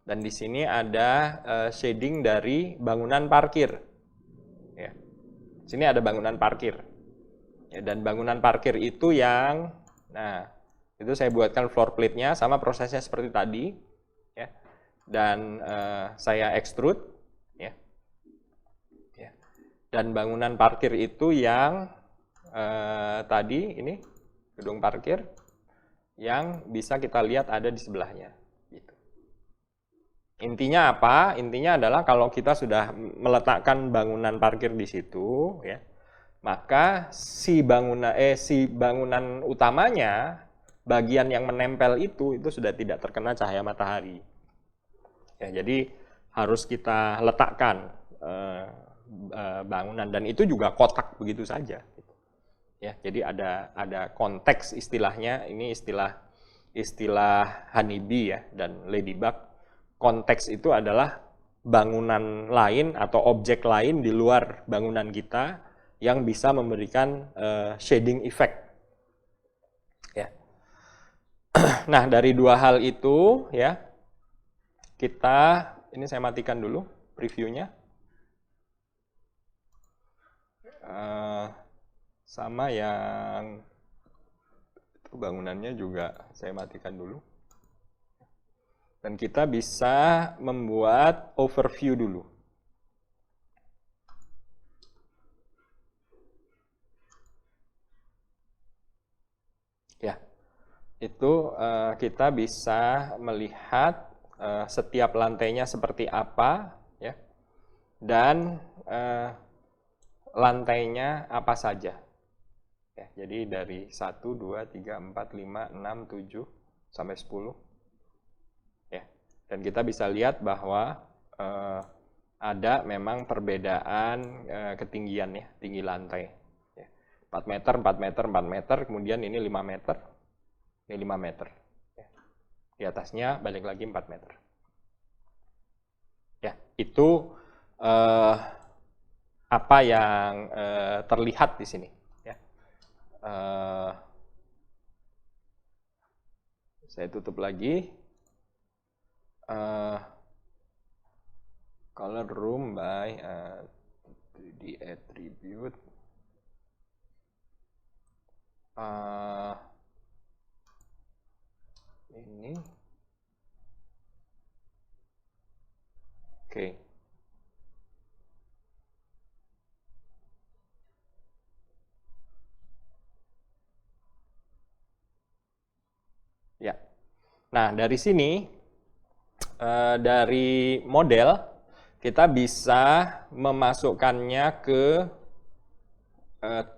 Dan di sini ada shading dari bangunan parkir. Ya. Sini ada bangunan parkir. Ya, dan bangunan parkir itu yang, nah, itu saya buatkan floor plate-nya, sama prosesnya seperti tadi. Ya. Dan saya extrude. Ya. Ya. Dan bangunan parkir itu yang tadi, ini gedung parkir, yang bisa kita lihat ada di sebelahnya. Gitu. Intinya apa? Intinya adalah kalau kita sudah meletakkan bangunan parkir di situ, ya, maka si bangunan utamanya, bagian yang menempel itu sudah tidak terkena cahaya matahari. Ya, jadi harus kita letakkan bangunan, dan itu juga kotak begitu saja. Ya, jadi ada konteks istilahnya. Ini istilah honeybee ya dan ladybug. Konteks itu adalah bangunan lain atau objek lain di luar bangunan kita yang bisa memberikan shading effect. Ya. Nah, dari dua hal itu ya, ini saya matikan dulu previewnya. Sama yang itu bangunannya juga saya matikan dulu. Dan kita bisa membuat overview dulu. Ya, itu kita bisa melihat setiap lantainya seperti apa, ya, dan lantainya apa saja. Ya, jadi dari 1, 2, 3, 4, 5, 6, 7, sampai 10. Ya, dan kita bisa lihat bahwa ada memang perbedaan ketinggian ya, tinggi lantai. Ya, 4 meter, 4 meter, 4 meter, kemudian ini 5 meter, ini 5 meter. Ya. Di atasnya balik lagi 4 meter. Ya, itu apa yang terlihat di sini. Saya tutup lagi. Color room by 3D attribute. Ini. Oke. Ya. Nah, dari sini, dari model, kita bisa memasukkannya ke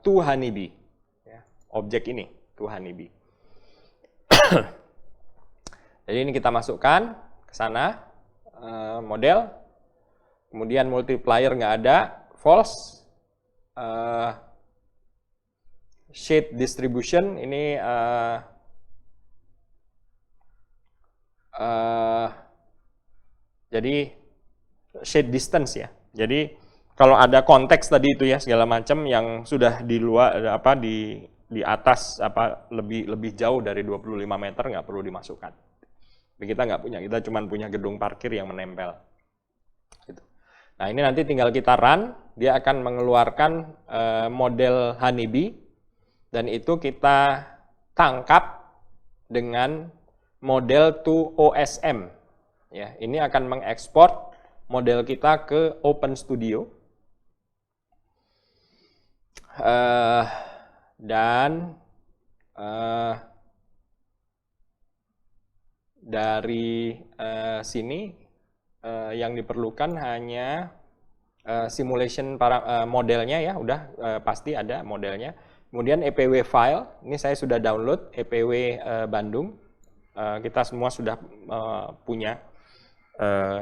to honeybee. Ya. objek ini, to honeybee. Jadi ini kita masukkan ke sana, model, kemudian multiplier nggak ada, false, shade distribution ini jadi shade distance ya. Jadi kalau ada konteks tadi itu ya segala macam yang sudah di luar di atas lebih jauh dari 25 meter nggak perlu dimasukkan. Kita nggak punya, kita cuma punya gedung parkir yang menempel. Gitu. Nah ini nanti tinggal kita run, dia akan mengeluarkan model honeybee dan itu kita tangkap dengan model to OSM. Ya, ini akan mengekspor model kita ke Open Studio. Dan dari sini yang diperlukan hanya simulation modelnya ya, udah pasti ada modelnya. Kemudian EPW file, ini saya sudah download EPW Bandung. Kita semua sudah punya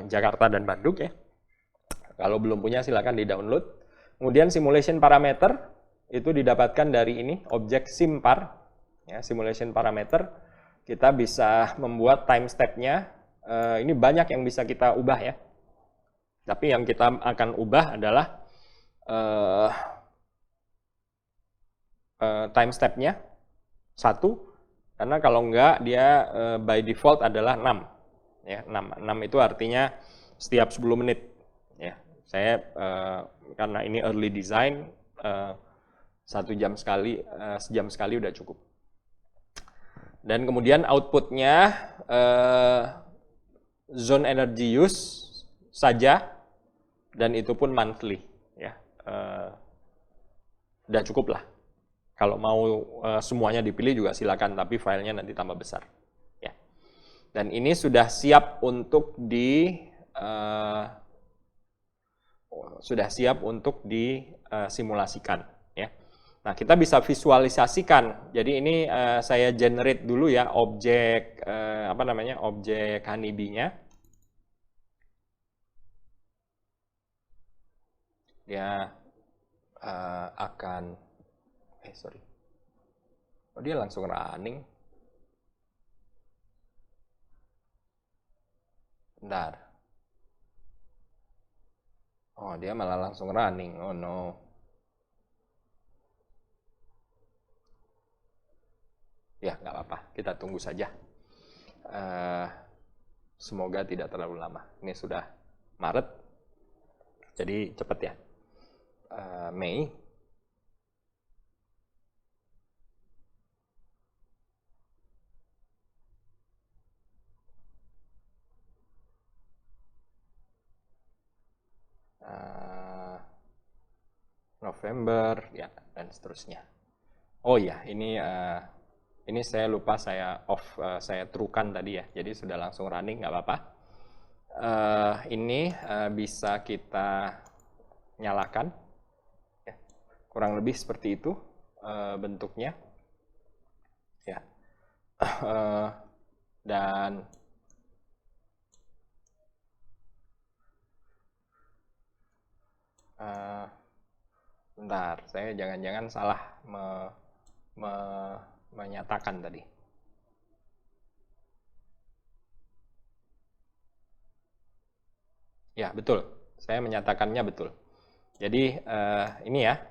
Jakarta dan Bandung ya. Kalau belum punya silakan di-download. Kemudian simulation parameter itu didapatkan dari ini objek simpar ya, simulation parameter. Kita bisa membuat time step-nya. Ini banyak yang bisa kita ubah ya. Tapi yang kita akan ubah adalah time step-nya 1, karena kalau enggak dia by default adalah 6. Ya, 6 itu artinya setiap 10 menit. Ya, saya karena ini early design, 1 jam sekali, sejam sekali udah cukup. Dan kemudian outputnya zone energy use saja, dan itu pun monthly. Ya, udah cukup lah. Kalau mau semuanya dipilih juga silakan, tapi filenya nanti tambah besar. Dan ini sudah siap untuk disimulasikan ya. Nah, kita bisa visualisasikan. Jadi ini saya generate dulu ya objek objek honeybee-nya. Dia akan dia langsung running. Bentar. Oh, dia malah langsung running. Oh no. Ya, nggak apa-apa. Kita tunggu saja. Semoga tidak terlalu lama. Ini sudah Maret. Jadi cepat ya. Mei. November ya, dan seterusnya. Oh ya, ini saya lupa saya off, saya truekan tadi ya, jadi sudah langsung running, nggak apa-apa. Ini bisa kita nyalakan ya. Kurang lebih seperti itu bentuknya ya. Dan bentar, saya jangan-jangan salah menyatakan tadi. Ya, betul. Saya menyatakannya betul. Jadi ini ya,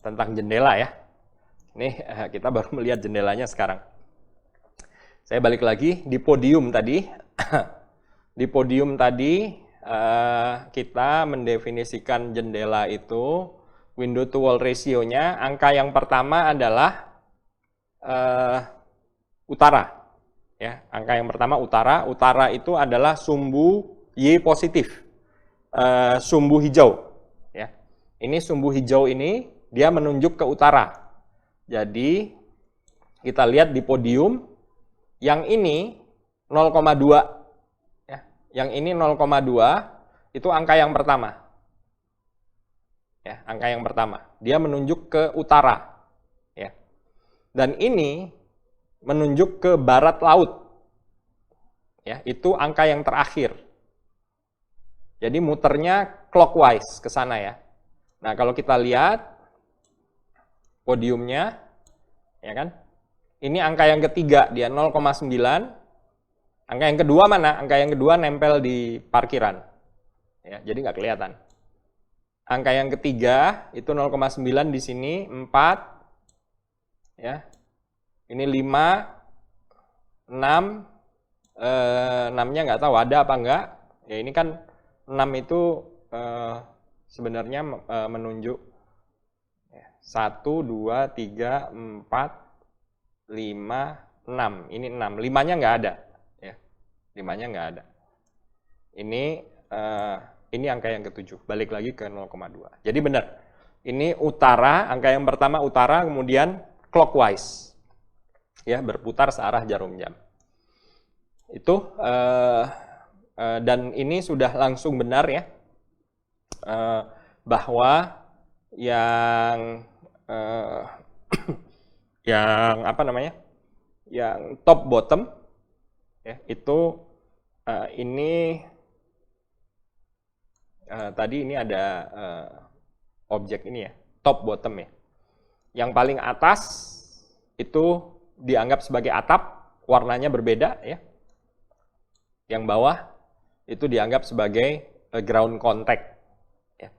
tentang jendela ya. Ini kita baru melihat jendelanya sekarang. Saya balik lagi di podium tadi. Di podium tadi kita mendefinisikan jendela itu window to wall ratio-nya, angka yang pertama adalah utara ya. Angka yang pertama utara. Utara itu adalah sumbu Y positif, sumbu hijau ya. Ini sumbu hijau ini dia menunjuk ke utara. Jadi kita lihat di podium yang ini 0,2 yang ini 0,2 itu angka yang pertama. Ya, angka yang pertama. Dia menunjuk ke utara. Dan ini menunjuk ke barat laut. Ya, itu angka yang terakhir. Jadi muternya clockwise ke sana ya. Nah, kalau kita lihat podiumnya, ya kan? Ini angka yang ketiga, dia 0,9. Angka yang kedua mana? Angka yang kedua nempel di parkiran. Ya, jadi nggak kelihatan. Angka yang ketiga itu 0,9 di sini, 4. Ya. Ini 5, 6. 6-nya nggak tahu ada apa enggak. Ya, ini kan 6 itu sebenarnya menunjuk 1, 2, 3, 4, 5, 6. Ini 6. 5-nya nggak ada. Ya. 5-nya nggak ada. Ini angka yang ketujuh. Balik lagi ke 0,2. Jadi benar. Ini utara, angka yang pertama utara, kemudian clockwise. Ya, berputar searah jarum jam. Itu dan ini sudah langsung benar ya, bahwa yang yang apa namanya, yang top bottom ya, itu ini tadi ini ada objek ini ya, top bottom ya. Yang paling atas itu dianggap sebagai atap, warnanya berbeda ya. Yang bawah itu dianggap sebagai ground contact. Ya.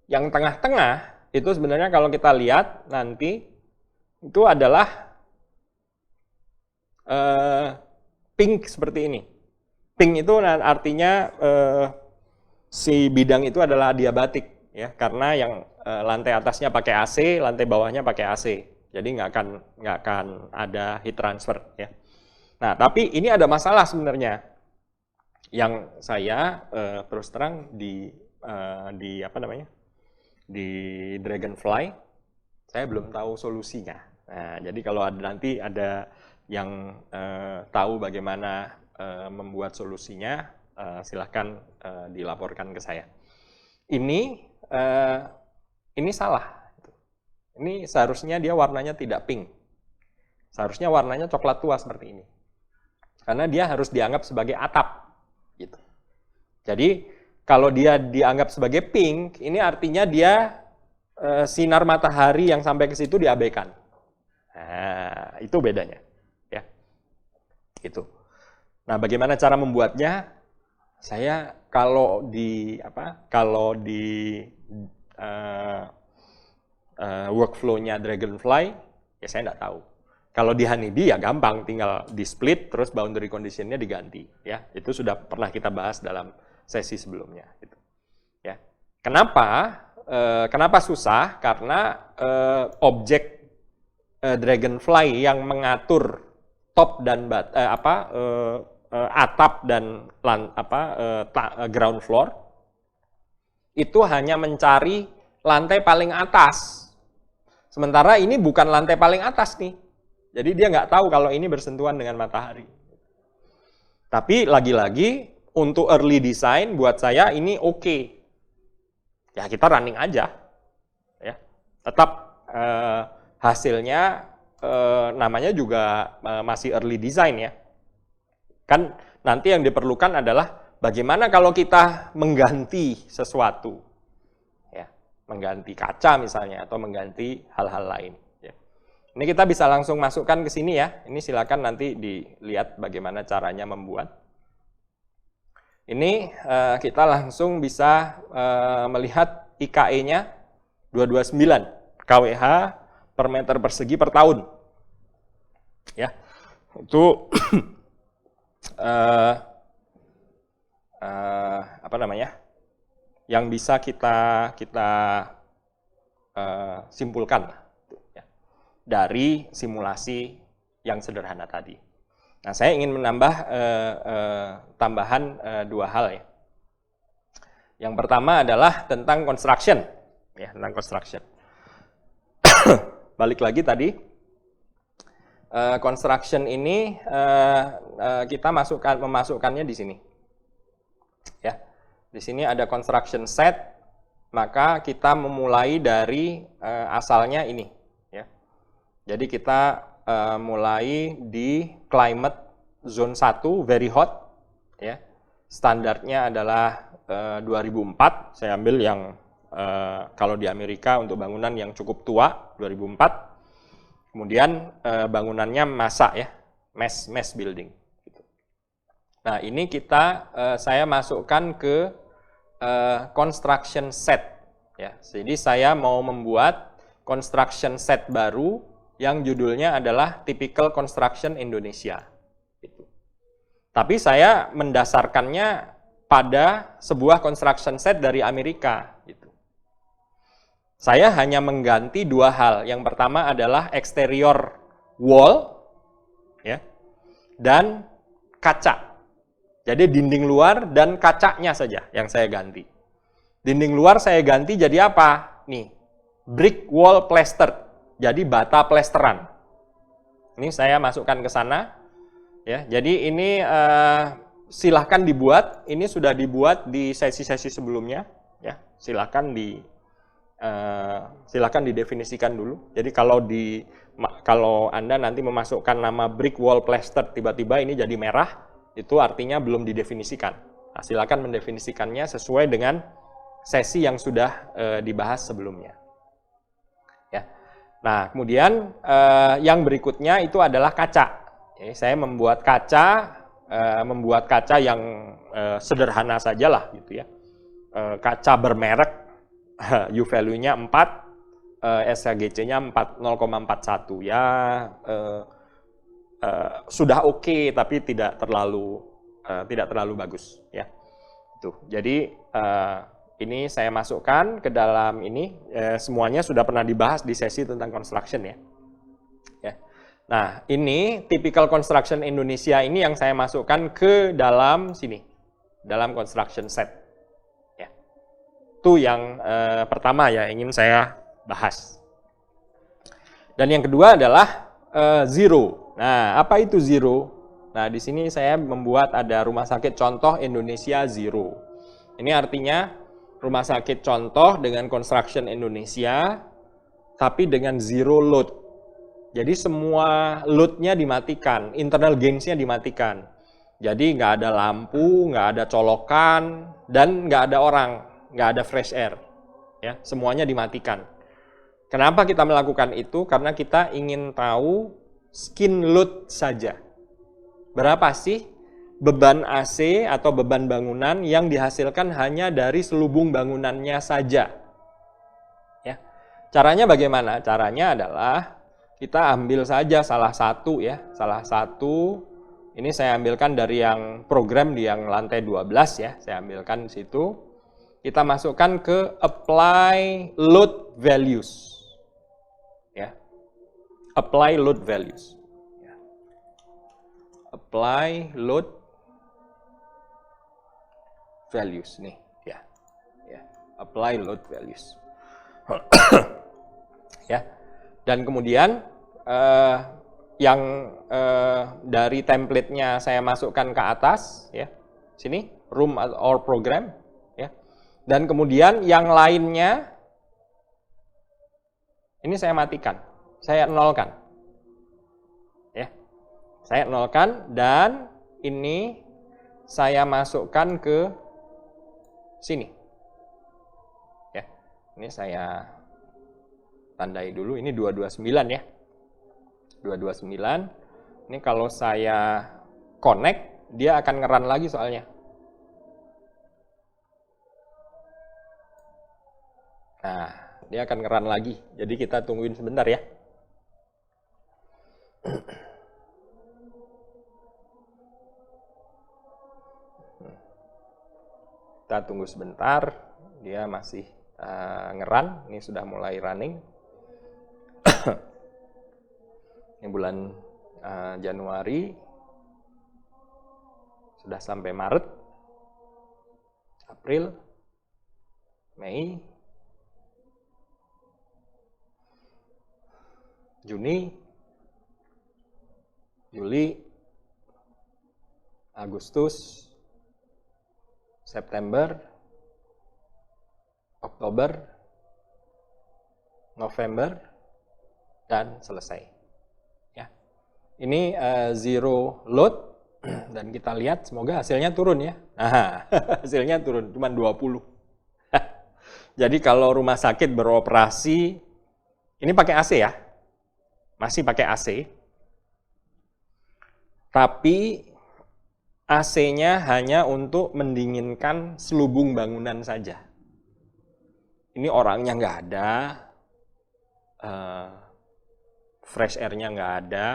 Yang tengah-tengah itu sebenarnya kalau kita lihat nanti itu adalah pink seperti ini. Pink itu artinya si bidang itu adalah adiabatik ya, karena yang lantai atasnya pakai AC, lantai bawahnya pakai AC. Jadi nggak akan ada heat transfer ya. Nah, tapi ini ada masalah sebenarnya. Yang saya terus terang di apa namanya, di Dragonfly saya belum tahu solusinya. Nah, jadi kalau nanti ada yang tahu bagaimana membuat solusinya, silahkan dilaporkan ke saya. Ini salah. Ini seharusnya dia warnanya tidak pink. Seharusnya warnanya coklat tua seperti ini. Karena dia harus dianggap sebagai atap. Gitu. Jadi kalau dia dianggap sebagai pink, ini artinya dia sinar matahari yang sampai ke situ diabaikan. Nah, itu bedanya, ya. Itu. Nah, bagaimana cara membuatnya? Saya kalau di workflow-nya Dragonfly, ya saya nggak tahu. Kalau di Honeybee ya gampang, tinggal di split, terus boundary condition-nya diganti. Ya, itu sudah pernah kita bahas dalam sesi sebelumnya. Gitu. Ya. Kenapa susah? Karena objek Dragonfly yang mengatur top dan atap dan ground floor itu hanya mencari lantai paling atas. Sementara ini bukan lantai paling atas nih. Jadi dia nggak tahu kalau ini bersentuhan dengan matahari. Tapi lagi-lagi untuk early design buat saya ini oke. Ya kita running aja. Ya. Tetap hasilnya namanya juga masih early design ya. Kan nanti yang diperlukan adalah bagaimana kalau kita mengganti sesuatu. Ya, mengganti kaca misalnya atau mengganti hal-hal lain. Ini kita bisa langsung masukkan ke sini ya. Ini silakan nanti dilihat bagaimana caranya membuat. Ini kita langsung bisa melihat IKE-nya 229 kWh per meter persegi per tahun. Ya, itu apa namanya? Yang bisa kita simpulkan dari simulasi yang sederhana tadi. Nah, saya ingin menambah tambahan dua hal ya. Yang pertama adalah tentang construction, ya tentang construction. Balik lagi tadi, construction ini kita memasukkannya di sini. Ya, di sini ada construction set, maka kita memulai dari asalnya ini. Jadi kita mulai di climate zone 1 very hot ya. Standarnya adalah 2004. Saya ambil yang kalau di Amerika untuk bangunan yang cukup tua 2004. Kemudian bangunannya masa ya, mass building. Nah, ini saya masukkan ke construction set ya. Jadi saya mau membuat construction set baru yang judulnya adalah Typical Construction Indonesia. Gitu. Tapi saya mendasarkannya pada sebuah construction set dari Amerika. Gitu. Saya hanya mengganti dua hal. Yang pertama adalah exterior wall ya, dan kaca. Jadi dinding luar dan kacanya saja yang saya ganti. Dinding luar saya ganti jadi apa? Nih, brick wall plaster. Jadi bata plesteran. Ini saya masukkan ke sana. Ya, jadi ini silahkan dibuat. Ini sudah dibuat di sesi-sesi sebelumnya. Ya, silahkan didefinisikan dulu. Jadi kalau Anda nanti memasukkan nama brick wall plaster tiba-tiba ini jadi merah, itu artinya belum didefinisikan. Nah, silakan mendefinisikannya sesuai dengan sesi yang sudah dibahas sebelumnya. Ya. Nah, kemudian yang berikutnya itu adalah kaca. Jadi, saya membuat kaca yang sederhana sajalah gitu ya. Kaca bermerek, U value-nya 4, SHGC-nya 0,41 ya. Sudah oke, tapi tidak terlalu bagus ya. Tuh. Jadi ini saya masukkan ke dalam ini, semuanya sudah pernah dibahas di sesi tentang construction ya. Ya. Nah, ini typical construction Indonesia ini yang saya masukkan ke dalam sini, dalam construction set. Ya. Itu yang pertama ya ingin saya bahas. Dan yang kedua adalah zero. Nah, apa itu zero? Nah, di sini saya membuat ada rumah sakit contoh Indonesia Zero. Ini artinya rumah sakit contoh dengan construction Indonesia, tapi dengan zero load. Jadi semua load-nya dimatikan, internal gains-nya dimatikan. Jadi nggak ada lampu, nggak ada colokan, dan nggak ada orang, nggak ada fresh air. Ya, semuanya dimatikan. Kenapa kita melakukan itu? Karena kita ingin tahu skin load saja. Berapa sih beban AC atau beban bangunan yang dihasilkan hanya dari selubung bangunannya saja? Ya. Caranya bagaimana? Caranya adalah kita ambil saja salah satu ya, salah satu. Ini saya ambilkan dari yang program di yang lantai 12 ya, saya ambilkan di situ. Kita masukkan ke apply load values. Ya. Apply load values. Ya. Apply load values nih, ya. Ya. Apply load values. Ya. Dan kemudian yang dari template-nya saya masukkan ke atas ya. Sini room or program ya. Dan kemudian yang lainnya ini saya matikan. Saya nolkan. Ya. Saya nolkan dan ini saya masukkan ke sini. Ya. Ini saya tandai dulu, ini 229 ya. 229. Ini kalau saya connect, dia akan ngeran lagi soalnya. Nah, dia akan ngeran lagi. Jadi kita tungguin sebentar ya. Kita tunggu sebentar. Dia masih ngeran. Ini sudah mulai running. Ini bulan Januari, sudah sampai Maret, April, Mei, Juni, Juli, Agustus, September, Oktober, November, dan selesai. Ya. Ini zero load dan kita lihat semoga hasilnya turun ya. Nah, hasilnya turun cuma 20. Jadi kalau rumah sakit beroperasi, ini pakai AC ya, masih pakai AC, tapi AC-nya hanya untuk mendinginkan selubung bangunan saja. Ini orangnya nggak ada, fresh air-nya nggak ada,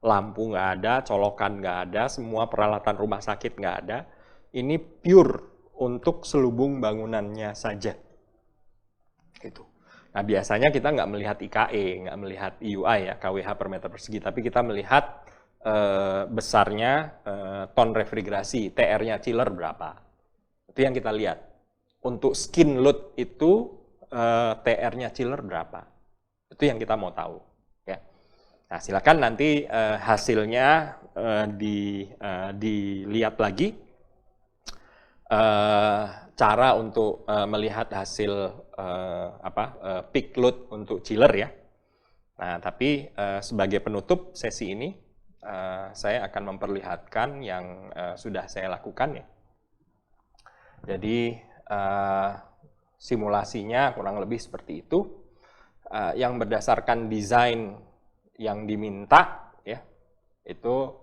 lampu nggak ada, colokan nggak ada, semua peralatan rumah sakit nggak ada. Ini pure untuk selubung bangunannya saja. Gitu. Nah biasanya kita nggak melihat IKE, nggak melihat IUI ya, KWH per meter persegi, tapi kita melihat besarnya ton refrigerasi, TR-nya chiller berapa. Itu yang kita lihat. Untuk skin load itu TR-nya chiller berapa. Itu yang kita mau tahu. Ya. Nah silakan nanti hasilnya dilihat lagi. Cara untuk melihat hasil peak load untuk chiller ya. Nah tapi sebagai penutup sesi ini, saya akan memperlihatkan yang sudah saya lakukan ya. Jadi simulasinya kurang lebih seperti itu. Yang berdasarkan desain yang diminta ya, itu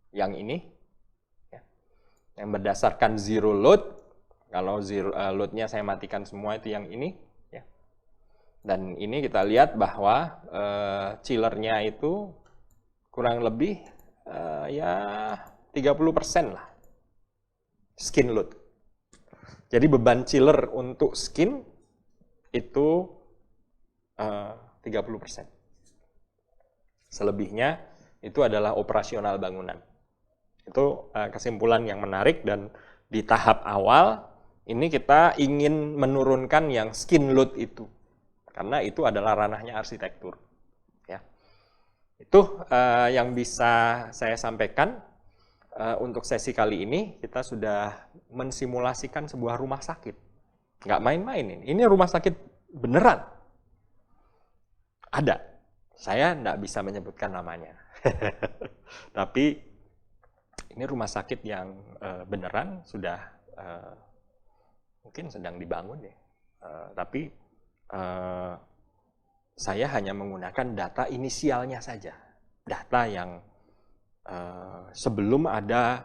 yang ini. Ya. Yang berdasarkan zero load, kalau zero load-nya saya matikan semua itu yang ini. Ya. Dan ini kita lihat bahwa chiller-nya itu kurang lebih ya 30% lah skin load. Jadi beban chiller untuk skin itu 30%. Selebihnya itu adalah operasional bangunan. Itu kesimpulan yang menarik dan di tahap awal ini kita ingin menurunkan yang skin load itu. Karena itu adalah ranahnya arsitektur. Itu yang bisa saya sampaikan untuk sesi kali ini. Kita sudah mensimulasikan sebuah rumah sakit. Nggak main-main ini. Ini rumah sakit beneran. Ada. Saya nggak bisa menyebutkan namanya. Tapi ini rumah sakit yang beneran sudah mungkin sedang dibangun ya. Tapi saya hanya menggunakan data inisialnya saja, data yang sebelum ada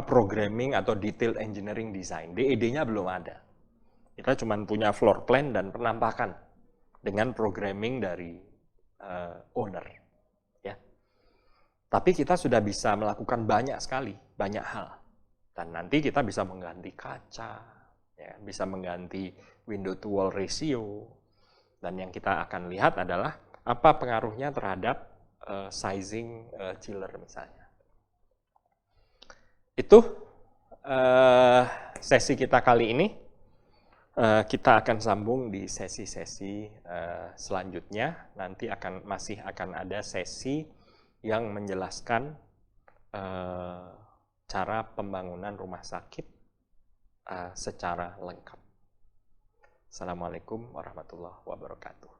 programming atau detail engineering design, DED-nya belum ada. Kita cuma punya floor plan dan penampakan dengan programming dari owner. Ya. Tapi kita sudah bisa melakukan banyak sekali, banyak hal. Dan nanti kita bisa mengganti kaca, ya, bisa mengganti window to wall ratio. Dan yang kita akan lihat adalah apa pengaruhnya terhadap sizing chiller misalnya. Itu sesi kita kali ini. Kita akan sambung di sesi-sesi selanjutnya. Nanti masih akan ada sesi yang menjelaskan cara pembangunan rumah sakit secara lengkap. Assalamualaikum warahmatullahi wabarakatuh.